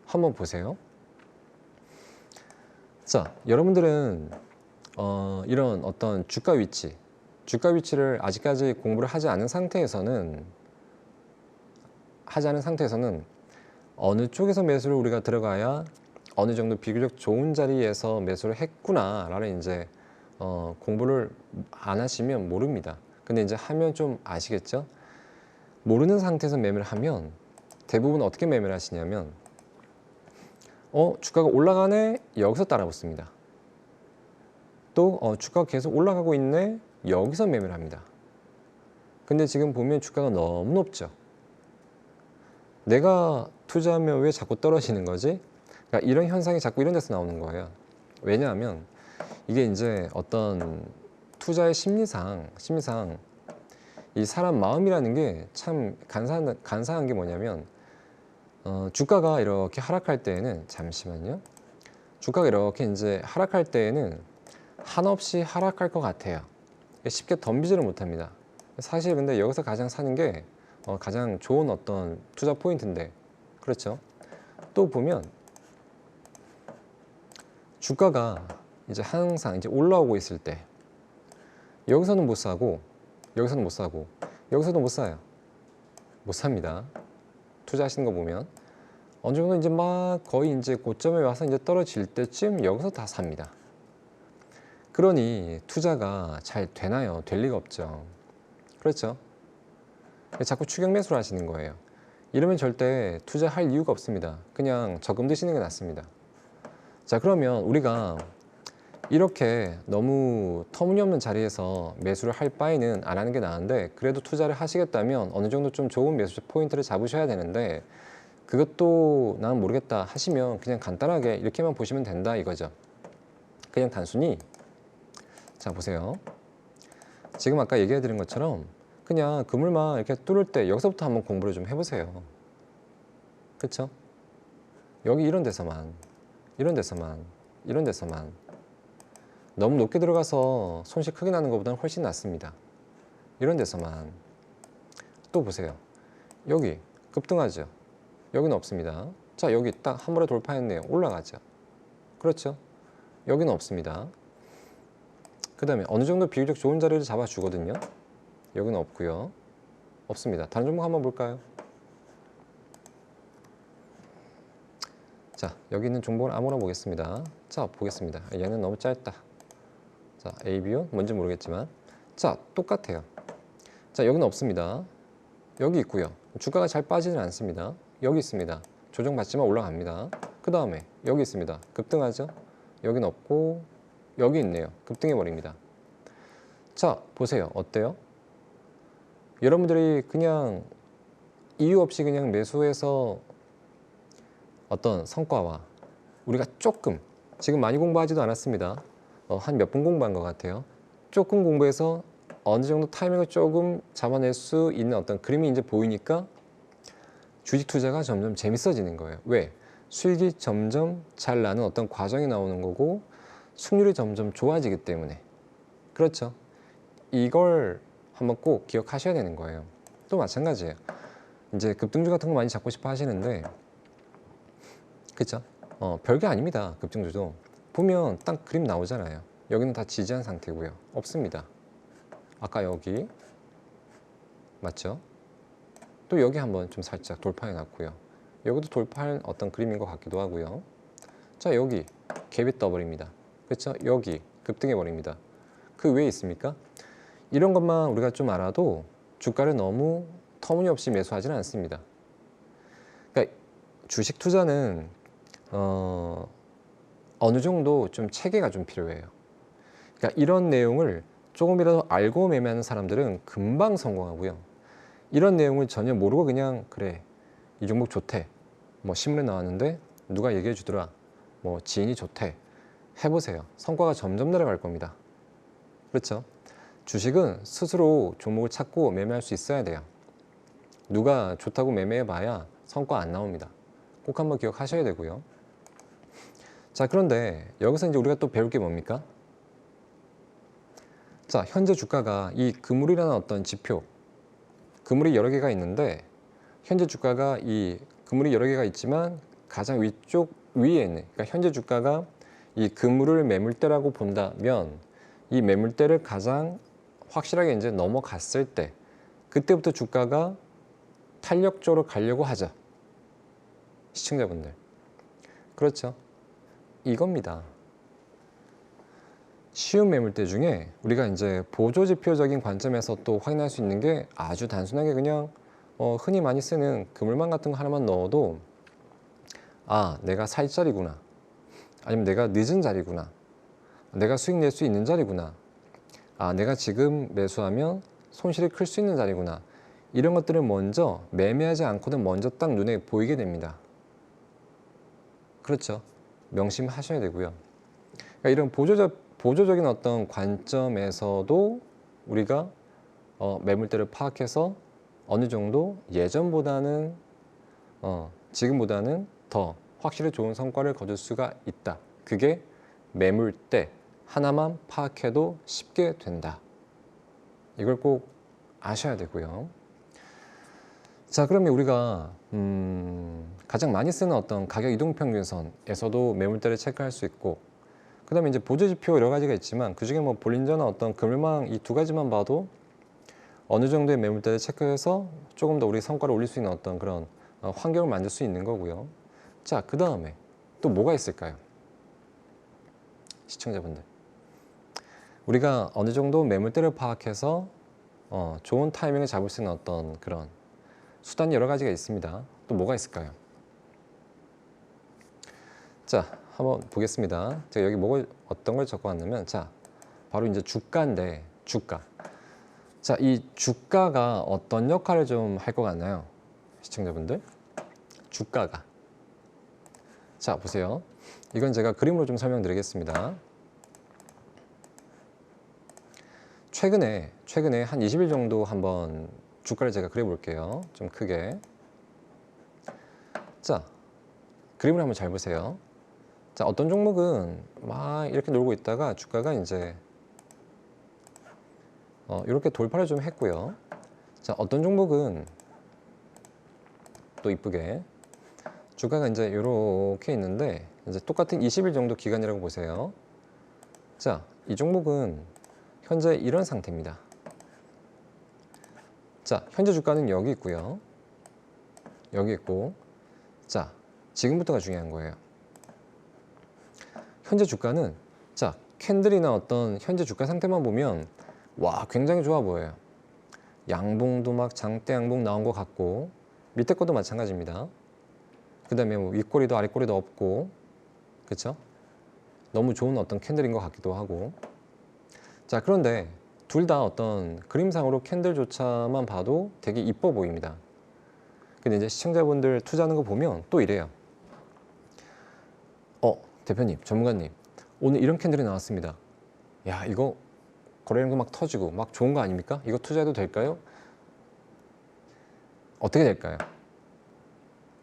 한번 보세요. 자, 여러분들은 이런 어떤 주가 위치를 아직까지 공부를 하지 않은 상태에서는 어느 쪽에서 매수를 우리가 들어가야 어느 정도 비교적 좋은 자리에서 매수를 했구나라는 이제 공부를 안 하시면 모릅니다. 근데 이제 하면 좀 아시겠죠? 모르는 상태에서 매매를 하면 대부분 어떻게 매매를 하시냐면 주가가 올라가네? 여기서 따라 붙습니다. 또 주가가 계속 올라가고 있네? 여기서 매매를 합니다. 근데 지금 보면 주가가 너무 높죠? 내가 투자하면 왜 자꾸 떨어지는 거지? 그러니까 이런 현상이 자꾸 이런 데서 나오는 거예요. 왜냐하면 이게 이제 어떤 투자의 심리상 이 사람 마음이라는 게 참 간사한 게 뭐냐면 주가가 이렇게 하락할 때에는 잠시만요. 주가가 이렇게 이제 하락할 때에는 한없이 하락할 것 같아요. 쉽게 덤비지를 못합니다. 사실 근데 여기서 가장 사는 게 가장 좋은 어떤 투자 포인트인데, 그렇죠? 또 보면 주가가 이제 항상 이제 올라오고 있을 때 여기서는 못 사고 여기서는 못 사고 여기서도 못 사요. 못 삽니다. 투자하시는 거 보면 어느 정도 이제 막 거의 이제 고점에 와서 이제 떨어질 때쯤 여기서 다 삽니다. 그러니 투자가 잘 되나요? 될 리가 없죠. 그렇죠? 자꾸 추격 매수를 하시는 거예요. 이러면 절대 투자할 이유가 없습니다. 그냥 적금 드시는 게 낫습니다. 자, 그러면 우리가 이렇게 너무 터무니없는 자리에서 매수를 할 바에는 안 하는 게 나은데, 그래도 투자를 하시겠다면 어느 정도 좀 좋은 매수 포인트를 잡으셔야 되는데, 그것도 난 모르겠다 하시면 그냥 간단하게 이렇게만 보시면 된다 이거죠. 그냥 단순히 자 보세요. 지금 아까 얘기해 드린 것처럼 그냥 그물만 이렇게 뚫을 때 여기서부터 한번 공부를 좀 해보세요. 그렇죠? 여기 이런 데서만 너무 높게 들어가서 손실 크게 나는 것보다는 훨씬 낫습니다. 이런 데서만. 또 보세요. 여기 급등하죠. 여기는 없습니다. 자, 여기 딱 한 번에 돌파했네요. 올라가죠. 그렇죠? 여기는 없습니다. 그 다음에 어느 정도 비교적 좋은 자리를 잡아주거든요. 여기는 없고요. 없습니다. 다른 종목 한번 볼까요? 자, 여기 있는 종목을 아무나 보겠습니다. 자, 보겠습니다. 얘는 너무 짧다. 자, ABO 뭔지 모르겠지만, 자, 똑같아요. 자, 여기는 없습니다. 여기 있고요. 주가가 잘 빠지진 않습니다. 여기 있습니다. 조정받지만 올라갑니다. 그 다음에 여기 있습니다. 급등하죠? 여기는 없고 여기 있네요. 급등해 버립니다. 자, 보세요. 어때요? 여러분들이 그냥 이유 없이 그냥 매수해서 어떤 성과와 우리가 조금, 지금 많이 공부하지도 않았습니다. 한 몇 분 공부한 것 같아요. 조금 공부해서 어느 정도 타이밍을 조금 잡아낼 수 있는 어떤 그림이 이제 보이니까 주식 투자가 점점 재밌어지는 거예요. 왜? 수익이 점점 잘 나는 어떤 과정이 나오는 거고 승률이 점점 좋아지기 때문에. 그렇죠? 이걸 한번 꼭 기억하셔야 되는 거예요. 또 마찬가지예요. 이제 급등주 같은 거 많이 잡고 싶어 하시는데, 그쵸? 별게 아닙니다. 급등주도. 보면 딱 그림 나오잖아요. 여기는 다 지지한 상태고요. 없습니다. 아까 여기. 맞죠? 또 여기 한번 좀 살짝 돌파해 놨고요. 여기도 돌파한 어떤 그림인 것 같기도 하고요. 자, 여기 갭이 떠버립니다. 그렇죠? 여기 급등해 버립니다. 그 외에 있습니까? 이런 것만 우리가 좀 알아도 주가를 너무 터무니없이 매수하지는 않습니다. 그러니까 주식 투자는 어느 정도 좀 체계가 좀 필요해요. 그러니까 이런 내용을 조금이라도 알고 매매하는 사람들은 금방 성공하고요. 이런 내용을 전혀 모르고 그냥 그래 이 종목 좋대, 뭐 신문에 나왔는데 누가 얘기해 주더라, 뭐 지인이 좋대, 해보세요. 성과가 점점 내려갈 겁니다. 그렇죠? 주식은 스스로 종목을 찾고 매매할 수 있어야 돼요. 누가 좋다고 매매해 봐야 성과 안 나옵니다. 꼭 한번 기억하셔야 되고요. 자, 그런데 여기서 이제 우리가 또 배울 게 뭡니까? 자, 현재 주가가 이 그물이라는 어떤 지표, 그물이 여러 개가 있는데 현재 주가가 이 그물이 여러 개가 있지만 가장 위쪽 위에 있는, 그러니까 현재 주가가 이 그물을 매물대라고 본다면 이 매물대를 가장 확실하게 이제 넘어갔을 때 그때부터 주가가 탄력적으로 가려고 하죠. 시청자분들. 그렇죠. 이겁니다. 쉬운 매물대 중에 우리가 이제 보조지표적인 관점에서 또 확인할 수 있는 게 아주 단순하게 그냥 흔히 많이 쓰는 그물망 같은 거 하나만 넣어도 아, 내가 살 자리구나. 아니면 내가 늦은 자리구나. 내가 수익 낼 수 있는 자리구나. 아, 내가 지금 매수하면 손실이 클 수 있는 자리구나. 이런 것들을 먼저 매매하지 않고도 먼저 딱 눈에 보이게 됩니다. 그렇죠. 명심하셔야 되고요. 그러니까 이런 보조적인 어떤 관점에서도 우리가 매물대를 파악해서 어느 정도 예전보다는 지금보다는 더 확실히 좋은 성과를 거둘 수가 있다. 그게 매물대 하나만 파악해도 쉽게 된다. 이걸 꼭 아셔야 되고요. 자, 그러면 우리가 가장 많이 쓰는 어떤 가격 이동평균선에서도 매물대를 체크할 수 있고, 그 다음에 이제 보조지표 여러 가지가 있지만 그 중에 뭐 볼린저나 어떤 그물망 이 두 가지만 봐도 어느 정도의 매물대를 체크해서 조금 더 우리 성과를 올릴 수 있는 어떤 그런 환경을 만들 수 있는 거고요. 자, 그 다음에 또 뭐가 있을까요? 시청자분들. 우리가 어느 정도 매물대를 파악해서 좋은 타이밍을 잡을 수 있는 어떤 그런 수단이 여러 가지가 있습니다. 또 뭐가 있을까요? 자, 한번 보겠습니다. 제가 여기 어떤 걸 적어왔냐면, 자, 바로 이제 주가인데, 주가. 자, 이 주가가 어떤 역할을 좀 할 것 같나요? 시청자분들? 주가가. 자, 보세요. 이건 제가 그림으로 좀 설명드리겠습니다. 최근에 한 20일 정도 한번 주가를 제가 그려볼게요. 좀 크게. 자, 그림을 한번 잘 보세요. 자, 어떤 종목은 막 이렇게 놀고 있다가 주가가 이제 이렇게 돌파를 좀 했고요. 자, 어떤 종목은 또 이쁘게 주가가 이제 이렇게 있는데 이제 똑같은 20일 정도 기간이라고 보세요. 자, 이 종목은 현재 이런 상태입니다. 자, 현재 주가는 여기 있고요. 여기 있고, 자, 지금부터가 중요한 거예요. 현재 주가는, 자, 캔들이나 어떤 현재 주가 상태만 보면 와, 굉장히 좋아 보여요. 양봉도 막 장대 양봉 나온 것 같고, 밑에 것도 마찬가지입니다. 그 다음에 뭐 윗꼬리도 아랫꼬리도 없고, 그쵸? 너무 좋은 어떤 캔들인 것 같기도 하고. 자, 그런데 둘 다 어떤 그림상으로 캔들조차만 봐도 되게 이뻐 보입니다. 근데 이제 시청자분들 투자하는 거 보면 또 이래요. 대표님, 전문가님, 오늘 이런 캔들이 나왔습니다. 야, 이거 거래량도 막 터지고 막 좋은 거 아닙니까? 이거 투자해도 될까요? 어떻게 될까요?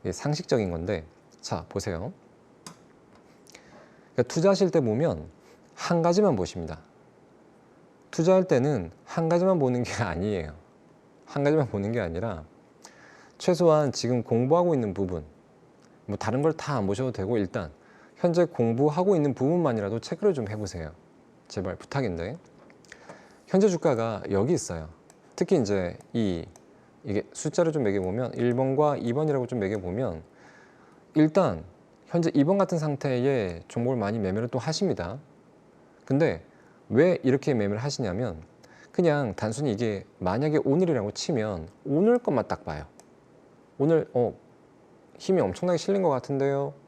이게 상식적인 건데, 자, 보세요. 그러니까 투자하실 때 보면 한 가지만 보십니다. 투자할 때는 한 가지만 보는 게 아니에요. 한 가지만 보는 게 아니라 최소한 지금 공부하고 있는 부분, 뭐 다른 걸 다 안 보셔도 되고 일단 현재 공부하고 있는 부분만이라도 체크를 좀 해보세요. 제발 부탁인데. 현재 주가가 여기 있어요. 특히 이제 이게 숫자를 좀 매겨보면 1번과 2번이라고 좀 매겨보면 일단 현재 2번 같은 상태의 종목을 많이 매매를 또 하십니다. 근데 왜 이렇게 매매를 하시냐면 그냥 단순히 이게 만약에 오늘이라고 치면 오늘 것만 딱 봐요. 오늘 힘이 엄청나게 실린 것 같은데요.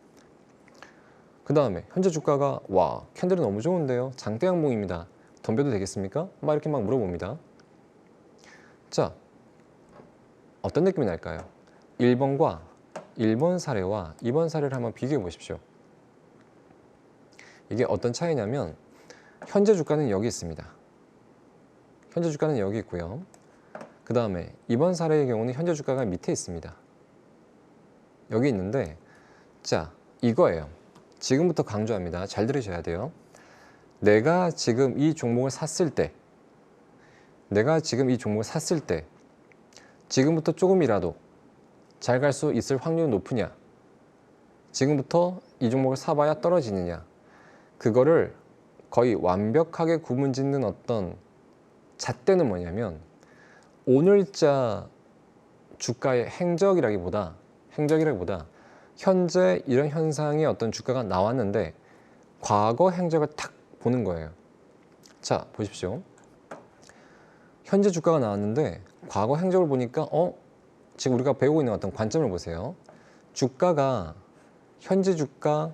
그 다음에 현재 주가가 와, 캔들이 너무 좋은데요. 장대 양봉입니다. 덤벼도 되겠습니까? 막 이렇게 막 물어봅니다. 자, 어떤 느낌이 날까요? 1번과 1번 사례와 2번 사례를 한번 비교해 보십시오. 이게 어떤 차이냐면 현재 주가는 여기 있습니다. 현재 주가는 여기 있고요. 그 다음에 2번 사례의 경우는 현재 주가가 밑에 있습니다. 여기 있는데, 자, 이거예요. 지금부터 강조합니다. 잘 들으셔야 돼요. 내가 지금 이 종목을 샀을 때, 지금부터 조금이라도 잘 갈 수 있을 확률이 높으냐, 지금부터 이 종목을 사봐야 떨어지느냐, 그거를 거의 완벽하게 구분짓는 어떤 잣대는 뭐냐면, 오늘자 주가의 행적이라기보다 현재 이런 현상의 어떤 주가가 나왔는데 과거 행적을 탁 보는 거예요. 자, 보십시오. 현재 주가가 나왔는데 과거 행적을 보니까 지금 우리가 배우고 있는 어떤 관점을 보세요. 주가가 현재 주가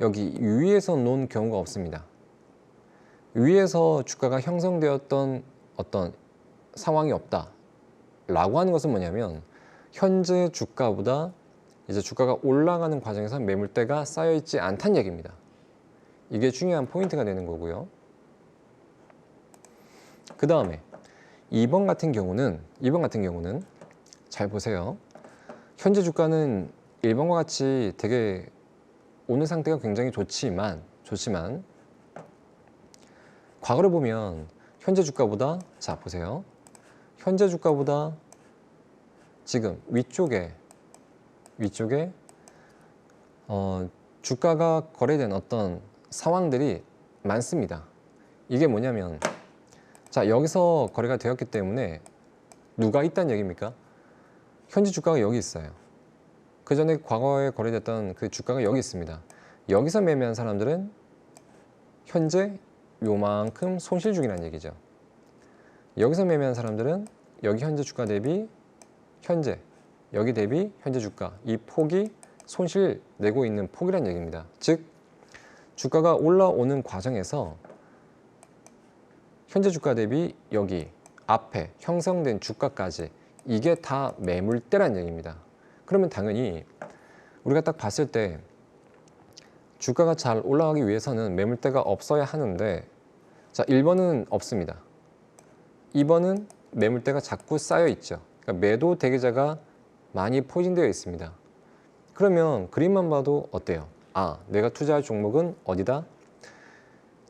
여기 위에서 놓은 경우가 없습니다. 위에서 주가가 형성되었던 어떤 상황이 없다 라고 하는 것은 뭐냐면, 현재 주가보다 이제 주가가 올라가는 과정에서 매물대가 쌓여 있지 않다는 얘기입니다. 이게 중요한 포인트가 되는 거고요. 그 다음에 2번 같은 경우는 잘 보세요. 현재 주가는 1번과 같이 되게 오늘 상태가 굉장히 좋지만 과거를 보면 현재 주가보다, 자 보세요. 현재 주가보다 지금 위쪽에 주가가 거래된 어떤 상황들이 많습니다. 이게 뭐냐면, 자 여기서 거래가 되었기 때문에 누가 있다는 얘기입니까? 현재 주가가 여기 있어요. 그 전에 과거에 거래됐던 그 주가가 여기 있습니다. 여기서 매매한 사람들은 현재 요만큼 손실 중이라는 얘기죠. 여기서 매매한 사람들은 여기 현재 주가 대비 여기 대비 현재 주가, 이 폭이 손실 내고 있는 폭이라는 얘기입니다. 즉 주가가 올라오는 과정에서 현재 주가 대비 여기 앞에 형성된 주가까지 이게 다 매물대라는 얘기입니다. 그러면 당연히 우리가 딱 봤을 때 주가가 잘 올라가기 위해서는 매물대가 없어야 하는데, 자 1번은 없습니다. 2번은 매물대가 자꾸 쌓여 있죠. 그러니까 매도 대기자가 많이 포진되어 있습니다. 그러면 그림만 봐도 어때요? 아, 내가 투자할 종목은 어디다?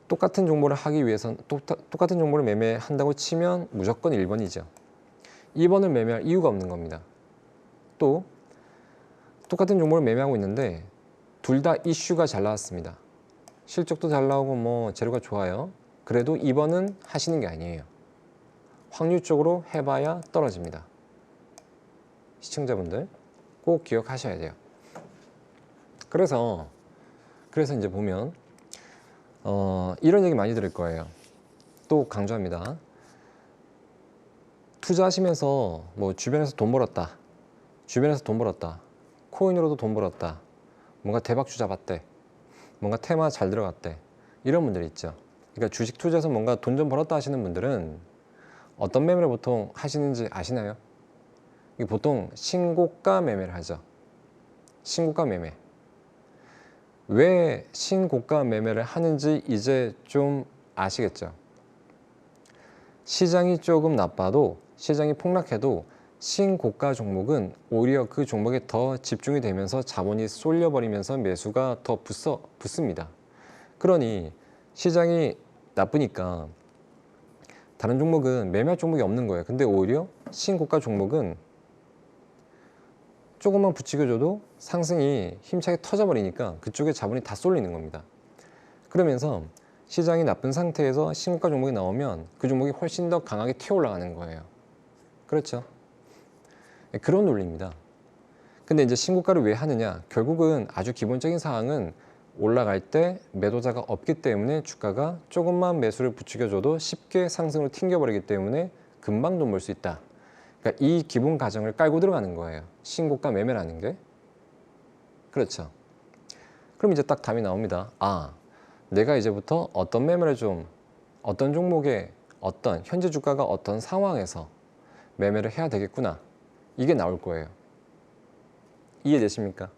똑같은 종목을 하기 위해서는 똑같은 종목을 매매한다고 치면 무조건 1번이죠. 2번을 매매할 이유가 없는 겁니다. 또 똑같은 종목을 매매하고 있는데 둘 다 이슈가 잘 나왔습니다. 실적도 잘 나오고 뭐 재료가 좋아요. 그래도 2번은 하시는 게 아니에요. 확률적으로 해봐야 떨어집니다. 시청자분들 꼭 기억하셔야 돼요. 그래서 이제 보면 이런 얘기 많이 들을 거예요. 또 강조합니다. 투자하시면서 뭐 주변에서 돈 벌었다, 코인으로도 돈 벌었다, 뭔가 대박주 잡았대, 뭔가 테마 잘 들어갔대, 이런 분들이 있죠. 그러니까 주식 투자에서 뭔가 돈 좀 벌었다 하시는 분들은 어떤 매매를 보통 하시는지 아시나요? 이게 보통 신고가 매매를 하죠. 신고가 매매. 왜 신고가 매매를 하는지 이제 좀 아시겠죠? 시장이 조금 나빠도, 시장이 폭락해도 신고가 종목은 오히려 그 종목에 더 집중이 되면서 자본이 쏠려버리면서 매수가 더 붙습니다. 그러니 시장이 나쁘니까 다른 종목은 매매할 종목이 없는 거예요. 근데 오히려 신고가 종목은 조금만 부추겨줘도 상승이 힘차게 터져버리니까 그쪽에 자본이 다 쏠리는 겁니다. 그러면서 시장이 나쁜 상태에서 신고가 종목이 나오면 그 종목이 훨씬 더 강하게 튀어 올라가는 거예요. 그렇죠? 그런 논리입니다. 근데 이제 신고가를 왜 하느냐? 결국은 아주 기본적인 사항은 올라갈 때 매도자가 없기 때문에 주가가 조금만 매수를 부추겨줘도 쉽게 상승으로 튕겨버리기 때문에 금방 돈 벌 수 있다. 그러니까 이 기본 가정을 깔고 들어가는 거예요. 신고가 매매라는 게. 그렇죠. 그럼 이제 딱 답이 나옵니다. 아, 내가 이제부터 어떤 매매를 좀, 어떤 종목에 어떤 현재 주가가 어떤 상황에서 매매를 해야 되겠구나. 이게 나올 거예요. 이해되십니까?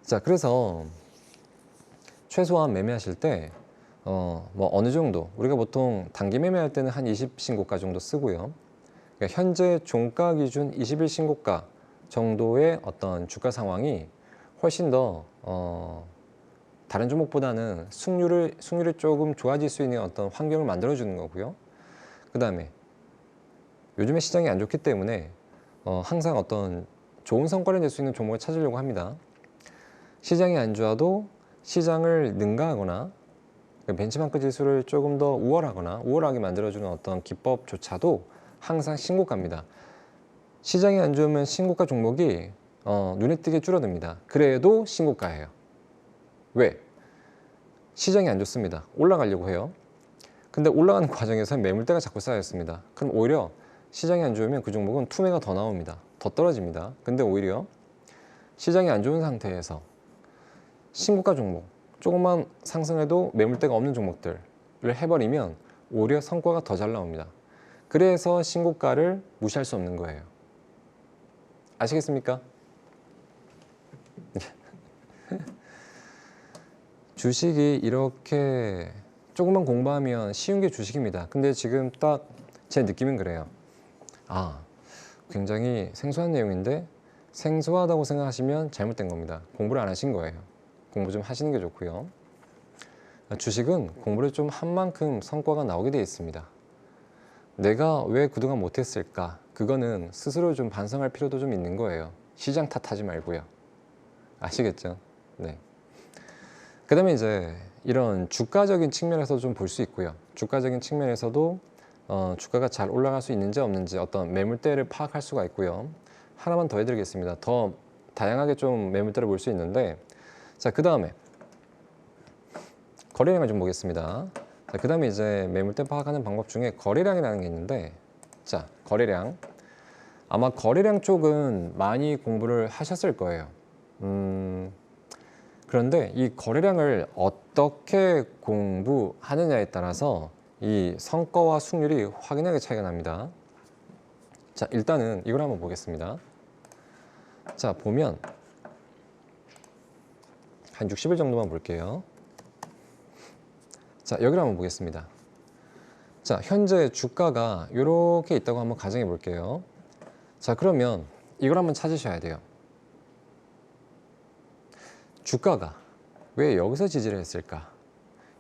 자, 그래서 최소한 매매하실 때 뭐 어느 정도, 우리가 보통 단기 매매할 때는 한 20신고가 정도 쓰고요. 그러니까 현재 종가 기준 21신고가 정도의 어떤 주가 상황이 훨씬 더 다른 종목보다는 승률이 조금 좋아질 수 있는 어떤 환경을 만들어 주는 거고요. 그 다음에 요즘에 시장이 안 좋기 때문에 항상 어떤 좋은 성과를 낼 수 있는 종목을 찾으려고 합니다. 시장이 안 좋아도 시장을 능가하거나 벤치마크 지수를 조금 더 우월하게 만들어주는 어떤 기법조차도 항상 신고가입니다. 시장이 안 좋으면 신고가 종목이 눈에 띄게 줄어듭니다. 그래도 신고가예요. 왜? 시장이 안 좋습니다. 올라가려고 해요. 근데 올라가는 과정에서 매물대가 자꾸 쌓였습니다. 그럼 오히려 시장이 안 좋으면 그 종목은 투매가 더 나옵니다. 더 떨어집니다. 근데 오히려 시장이 안 좋은 상태에서 신고가 종목, 조금만 상승해도 매물대가 없는 종목들을 해버리면 오히려 성과가 더 잘 나옵니다. 그래서 신고가를 무시할 수 없는 거예요. 아시겠습니까? 주식이 이렇게 조금만 공부하면 쉬운 게 주식입니다. 근데 지금 딱 제 느낌은 그래요. 굉장히 생소한 내용인데 생소하다고 생각하시면 잘못된 겁니다. 공부를 안 하신 거예요. 공부 좀 하시는 게 좋고요. 주식은 공부를 좀 한 만큼 성과가 나오게 되어 있습니다. 내가 왜 그동안 못했을까? 그거는 스스로 좀 반성할 필요도 좀 있는 거예요. 시장 탓하지 말고요. 아시겠죠? 네. 그 다음에 이제 이런 주가적인 측면에서 좀 볼 수 있고요. 주가적인 측면에서도 주가가 잘 올라갈 수 있는지 없는지 어떤 매물대를 파악할 수가 있고요. 하나만 더 해드리겠습니다. 더 다양하게 좀 매물대를 볼 수 있는데, 자, 그 다음에 거래량을 좀 보겠습니다. 자, 그 다음에 이제 매물대 파악하는 방법 중에 거래량이라는 게 있는데, 자, 거래량. 아마 거래량 쪽은 많이 공부를 하셨을 거예요. 그런데 이 거래량을 어떻게 공부하느냐에 따라서 이 성과와 승률이 확연하게 차이가 납니다. 자, 일단은 이걸 한번 보겠습니다. 자, 보면 한 60일 정도만 볼게요. 자, 여기를 한번 보겠습니다. 자, 현재 주가가 이렇게 있다고 한번 가정해 볼게요. 자, 그러면 이걸 한번 찾으셔야 돼요. 주가가 왜 여기서 지지를 했을까?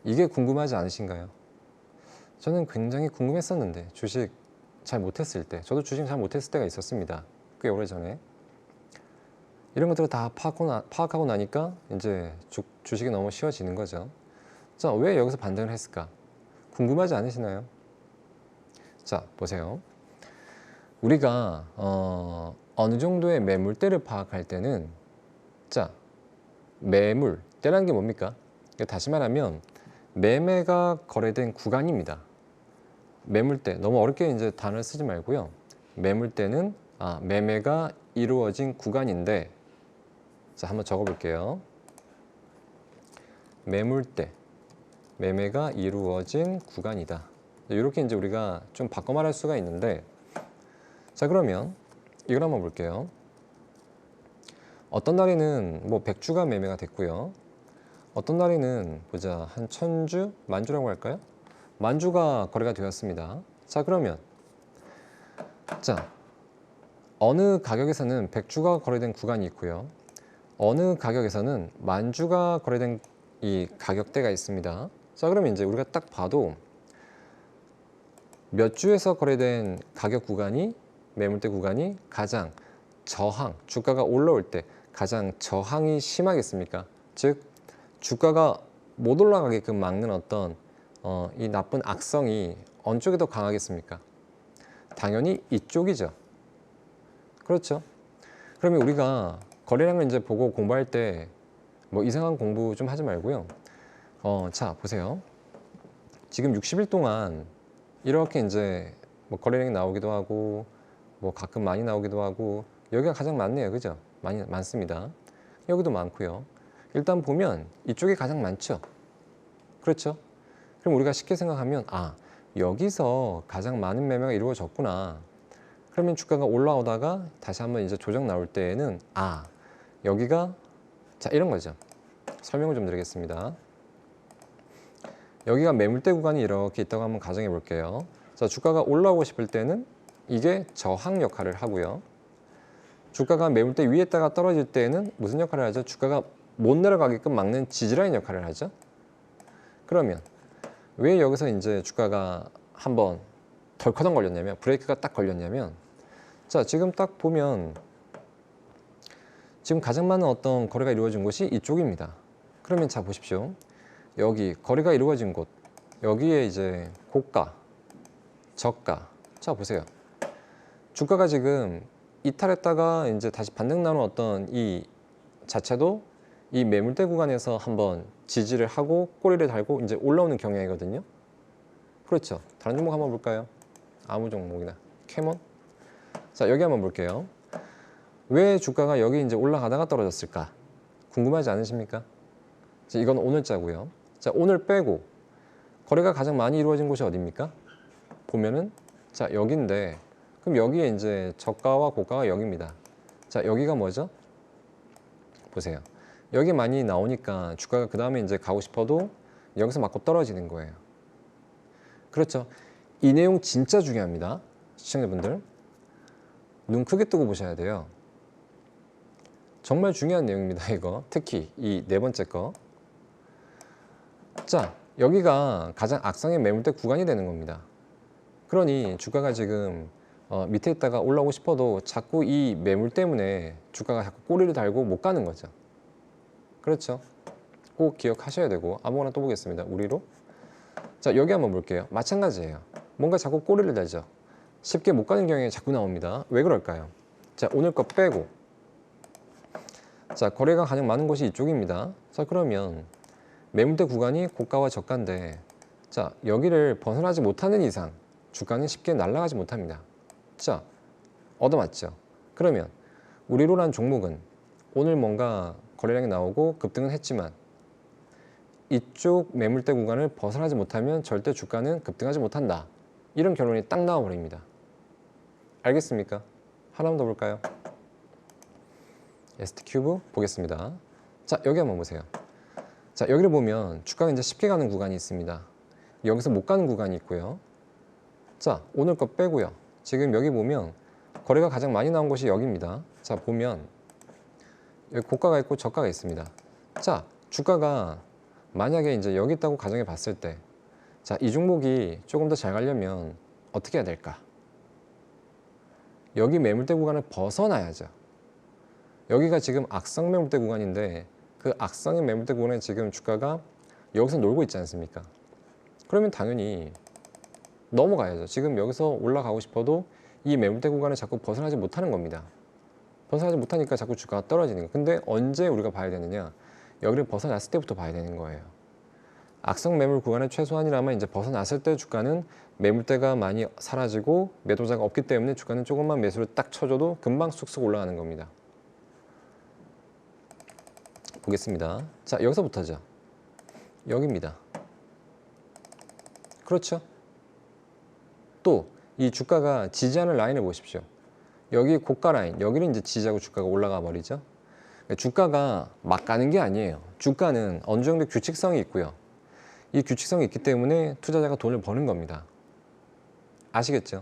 이게 궁금하지 않으신가요? 저는 굉장히 궁금했었는데, 주식 잘 못했을 때, 저도 주식 잘 못했을 때가 있었습니다. 꽤 오래전에. 이런 것들을 다 파악하고 나니까 이제 주식이 너무 쉬워지는 거죠. 자, 왜 여기서 반등을 했을까? 궁금하지 않으시나요? 자, 보세요. 우리가 어느 정도의 매물대를 파악할 때는, 자, 매물대라는 게 뭡니까? 다시 말하면 매매가 거래된 구간입니다. 매물대, 너무 어렵게 이제 단어를 쓰지 말고요. 매물대는 매매가 이루어진 구간인데, 자, 한번 적어볼게요. 매물대, 매매가 이루어진 구간이다. 이렇게 이제 우리가 좀 바꿔 말할 수가 있는데, 자, 그러면 이걸 한번 볼게요. 어떤 날에는 뭐 100주가 매매가 됐고요. 어떤 날에는 보자, 한 1000주, 만주라고 할까요? 만주가 거래가 되었습니다. 자, 그러면 자, 어느 가격에서는 100주가 거래된 구간이 있고요. 어느 가격에서는 만주가 거래된 이 가격대가 있습니다. 자, 그러면 이제 우리가 딱 봐도 몇 주에서 거래된 가격 구간이, 매물대 구간이 가장 저항, 주가가 올라올 때 가장 저항이 심하겠습니까? 즉, 주가가 못 올라가게끔 막는 어떤 이 나쁜 악성이 어느 쪽이 더 강하겠습니까? 당연히 이쪽이죠. 그렇죠? 그러면 우리가 거래량을 이제 보고 공부할 때 뭐 이상한 공부 좀 하지 말고요. 자, 보세요. 지금 60일 동안 이렇게 이제 뭐 거래량이 나오기도 하고, 뭐 가끔 많이 나오기도 하고, 여기가 가장 많네요. 그죠? 많습니다. 여기도 많고요. 일단 보면 이쪽이 가장 많죠. 그렇죠? 그럼 우리가 쉽게 생각하면, 여기서 가장 많은 매매가 이루어졌구나. 그러면 주가가 올라오다가 다시 한번 이제 조정 나올 때에는, 여기가, 자, 이런 거죠. 설명을 좀 드리겠습니다. 여기가 매물대 구간이 이렇게 있다고 한번 가정해 볼게요. 자, 주가가 올라오고 싶을 때는 이게 저항 역할을 하고요. 주가가 매물대 위에다가 떨어질 때에는 무슨 역할을 하죠? 주가가 못 내려가게끔 막는 지지라인 역할을 하죠. 그러면 왜 여기서 이제 주가가 한번 덜커덩 걸렸냐면, 브레이크가 딱 걸렸냐면, 자, 지금 딱 보면 지금 가장 많은 어떤 거래가 이루어진 곳이 이쪽입니다. 그러면 자, 보십시오. 여기 거래가 이루어진 곳, 여기에 이제 고가, 저가. 자, 보세요. 주가가 지금 이탈했다가 이제 다시 반등 나는 어떤 이 자체도 이 매물대 구간에서 한번 지지를 하고 꼬리를 달고 이제 올라오는 경향이거든요. 그렇죠. 다른 종목 한번 볼까요? 아무 종목이나. 캐몬. 자, 여기 한번 볼게요. 왜 주가가 여기 이제 올라가다가 떨어졌을까? 궁금하지 않으십니까? 자, 이건 오늘자고요. 자, 오늘 빼고 거래가 가장 많이 이루어진 곳이 어디입니까? 보면은 자, 여기인데, 그럼 여기에 이제 저가와 고가가 여기입니다. 자, 여기가 뭐죠? 보세요. 여기 많이 나오니까 주가가 그 다음에 이제 가고 싶어도 여기서 맞고 떨어지는 거예요. 그렇죠. 이 내용 진짜 중요합니다. 시청자분들, 눈 크게 뜨고 보셔야 돼요. 정말 중요한 내용입니다. 이거 특히 이 네 번째 거. 자, 여기가 가장 악성의 매물대 구간이 되는 겁니다. 그러니 주가가 지금 밑에 있다가 올라오고 싶어도 자꾸 이 매물 때문에 주가가 자꾸 꼬리를 달고 못 가는 거죠. 그렇죠. 꼭 기억하셔야 되고, 아무거나 또 보겠습니다. 우리로. 자, 여기 한번 볼게요. 마찬가지예요. 뭔가 자꾸 꼬리를 달죠. 쉽게 못 가는 경향이 자꾸 나옵니다. 왜 그럴까요? 자, 오늘 거 빼고, 자, 거래가 가장 많은 곳이 이쪽입니다. 자, 그러면 매물대 구간이 고가와 저가인데, 자, 여기를 벗어나지 못하는 이상 주가는 쉽게 날아가지 못합니다. 자, 얻어맞죠. 그러면 우리로란 종목은 오늘 뭔가 거래량이 나오고 급등은 했지만 이쪽 매물대 구간을 벗어나지 못하면 절대 주가는 급등하지 못한다. 이런 결론이 딱 나와버립니다. 알겠습니까? 하나만 더 볼까요? ST큐브 보겠습니다. 자, 여기 한번 보세요. 자, 여기를 보면 주가가 이제 쉽게 가는 구간이 있습니다. 여기서 못 가는 구간이 있고요. 자, 오늘 거 빼고요. 지금 여기 보면 거래가 가장 많이 나온 곳이 여기입니다. 자, 보면 여기 고가가 있고 저가가 있습니다. 자, 주가가 만약에 이제 여기 있다고 가정해 봤을 때, 자, 이 종목이 조금 더 잘 가려면 어떻게 해야 될까? 여기 매물대 구간을 벗어나야죠. 여기가 지금 악성 매물대 구간인데 그 악성의 매물대 구간에 지금 주가가 여기서 놀고 있지 않습니까? 그러면 당연히 넘어가야죠. 지금 여기서 올라가고 싶어도 이 매물대 구간을 자꾸 벗어나지 못하는 겁니다. 벗어나지 못하니까 자꾸 주가가 떨어지는 거예요. 근데 언제 우리가 봐야 되느냐? 여기를 벗어났을 때부터 봐야 되는 거예요. 악성 매물 구간의 최소한이라면 이제 벗어났을 때 주가는 매물대가 많이 사라지고 매도자가 없기 때문에 주가는 조금만 매수를 딱 쳐줘도 금방 쑥쑥 올라가는 겁니다. 보겠습니다. 자, 여기서부터죠. 여기입니다. 그렇죠. 또 이 주가가 지지하는 라인을 보십시오. 여기 고가 라인, 여기는 이제 지지하고 주가가 올라가 버리죠. 주가가 막 가는 게 아니에요. 주가는 어느 정도 규칙성이 있고요. 이 규칙성이 있기 때문에 투자자가 돈을 버는 겁니다. 아시겠죠?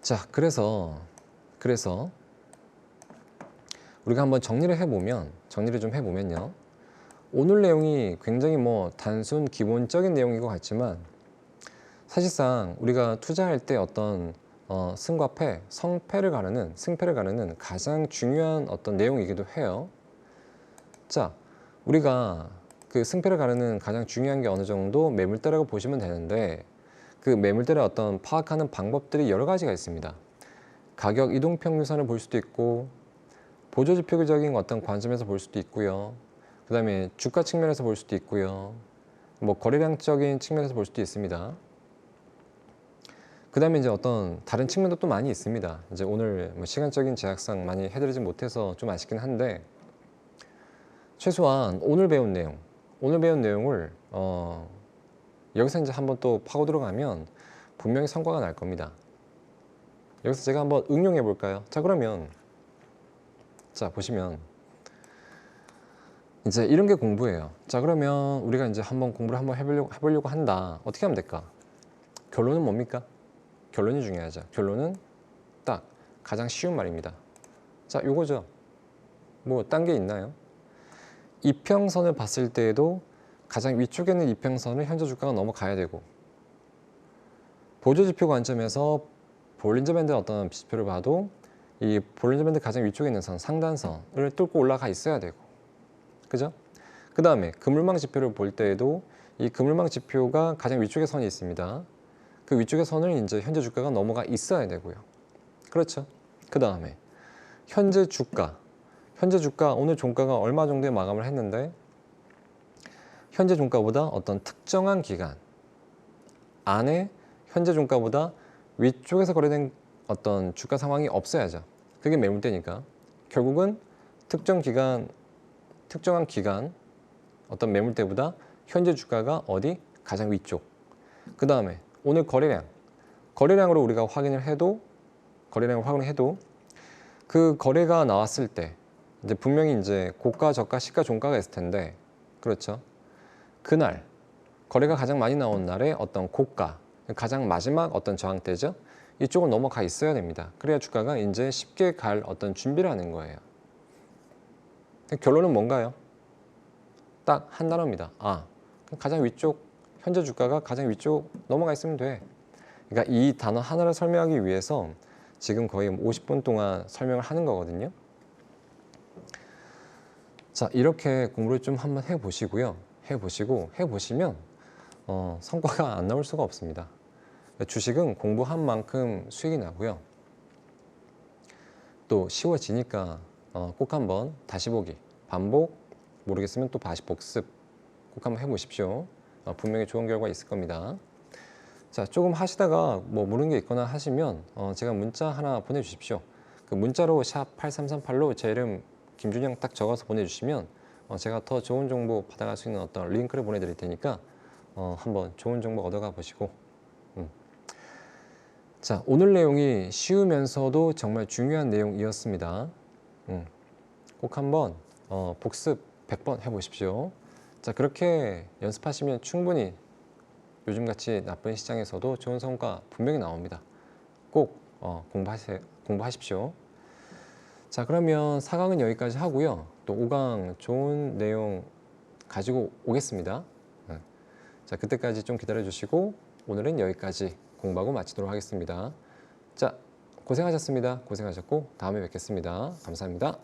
자, 그래서 우리가 한번 정리를 좀 해보면요. 오늘 내용이 굉장히 뭐 단순 기본적인 내용인 것 같지만 사실상 우리가 투자할 때 어떤 승과 패, 승패를 가르는 가장 중요한 어떤 내용이기도 해요. 자, 우리가 그 승패를 가르는 가장 중요한 게 어느 정도 매물대라고 보시면 되는데, 그 매물대를 어떤 파악하는 방법들이 여러 가지가 있습니다. 가격 이동평균선을 볼 수도 있고, 보조지표적인 어떤 관점에서 볼 수도 있고요. 그 다음에 주가 측면에서 볼 수도 있고요. 뭐 거래량적인 측면에서 볼 수도 있습니다. 그 다음에 이제 어떤 다른 측면도 또 많이 있습니다. 이제 오늘 뭐 시간적인 제약상 많이 해드리지 못해서 좀 아쉽긴 한데, 최소한 오늘 배운 내용을 여기서 이제 한번 또 파고 들어가면 분명히 성과가 날 겁니다. 여기서 제가 한번 응용해 볼까요? 자, 그러면 자, 보시면 이제 이런 게 공부예요. 자, 그러면 우리가 이제 한번 공부를 한번 해보려고 한다. 어떻게 하면 될까? 결론은 뭡니까? 결론이 중요하죠. 결론은 딱 가장 쉬운 말입니다. 자, 요거죠. 뭐 딴 게 있나요? 이평선을 봤을 때에도 가장 위쪽에 있는 이평선을 현재 주가가 넘어가야 되고, 보조지표 관점에서 볼린저 밴드 어떤 지표를 봐도 이 볼린저 밴드 가장 위쪽에 있는 선, 상단선을 뚫고 올라가 있어야 되고, 그죠? 그 다음에 그물망 지표를 볼 때에도 이 그물망 지표가 가장 위쪽에 선이 있습니다. 그 위쪽의 선을 이제 현재 주가가 넘어가 있어야 되고요. 그렇죠? 그 다음에 현재 주가 오늘 종가가 얼마 정도에 마감을 했는데, 현재 종가보다 어떤 특정한 기간 안에 현재 종가보다 위쪽에서 거래된 어떤 주가 상황이 없어야죠. 그게 매물대니까 결국은 특정한 기간 어떤 매물대보다 현재 주가가 어디? 가장 위쪽. 그 다음에 오늘 거래량으로 우리가 확인을 해도 그 거래가 나왔을 때 이제 분명히 이제 고가, 저가, 시가, 종가가 있을 텐데, 그렇죠? 그날 거래가 가장 많이 나온 날에 어떤 고가, 가장 마지막 어떤 저항대죠? 이쪽을 넘어가 있어야 됩니다. 그래야 주가가 이제 쉽게 갈 어떤 준비를 하는 거예요. 결론은 뭔가요? 딱 한 단어입니다. 가장 위쪽, 현재 주가가 가장 위쪽 넘어가 있으면 돼. 그러니까 이 단어 하나를 설명하기 위해서 지금 거의 50분 동안 설명을 하는 거거든요. 자, 이렇게 공부를 좀 한번 해보시고요. 해보시면 성과가 안 나올 수가 없습니다. 주식은 공부한 만큼 수익이 나고요. 또 쉬워지니까 꼭 한번 다시 보기, 반복, 모르겠으면 또 다시 복습 꼭 한번 해보십시오. 분명히 좋은 결과 있을 겁니다. 자, 조금 하시다가 뭐 모르는 게 있거나 하시면 제가 문자 하나 보내주십시오. 그 문자로 샵 8338로 제 이름 김준영 딱 적어서 보내주시면 제가 더 좋은 정보 받아갈 수 있는 어떤 링크를 보내드릴 테니까 한번 좋은 정보 얻어가 보시고. 자, 오늘 내용이 쉬우면서도 정말 중요한 내용이었습니다. 꼭 한번 복습 100번 해보십시오. 자, 그렇게 연습하시면 충분히 요즘같이 나쁜 시장에서도 좋은 성과 분명히 나옵니다. 꼭 공부하십시오. 자, 그러면 4강은 여기까지 하고요. 또 5강 좋은 내용 가지고 오겠습니다. 자, 그때까지 좀 기다려 주시고 오늘은 여기까지 공부하고 마치도록 하겠습니다. 자, 고생하셨습니다. 고생하셨고 다음에 뵙겠습니다. 감사합니다.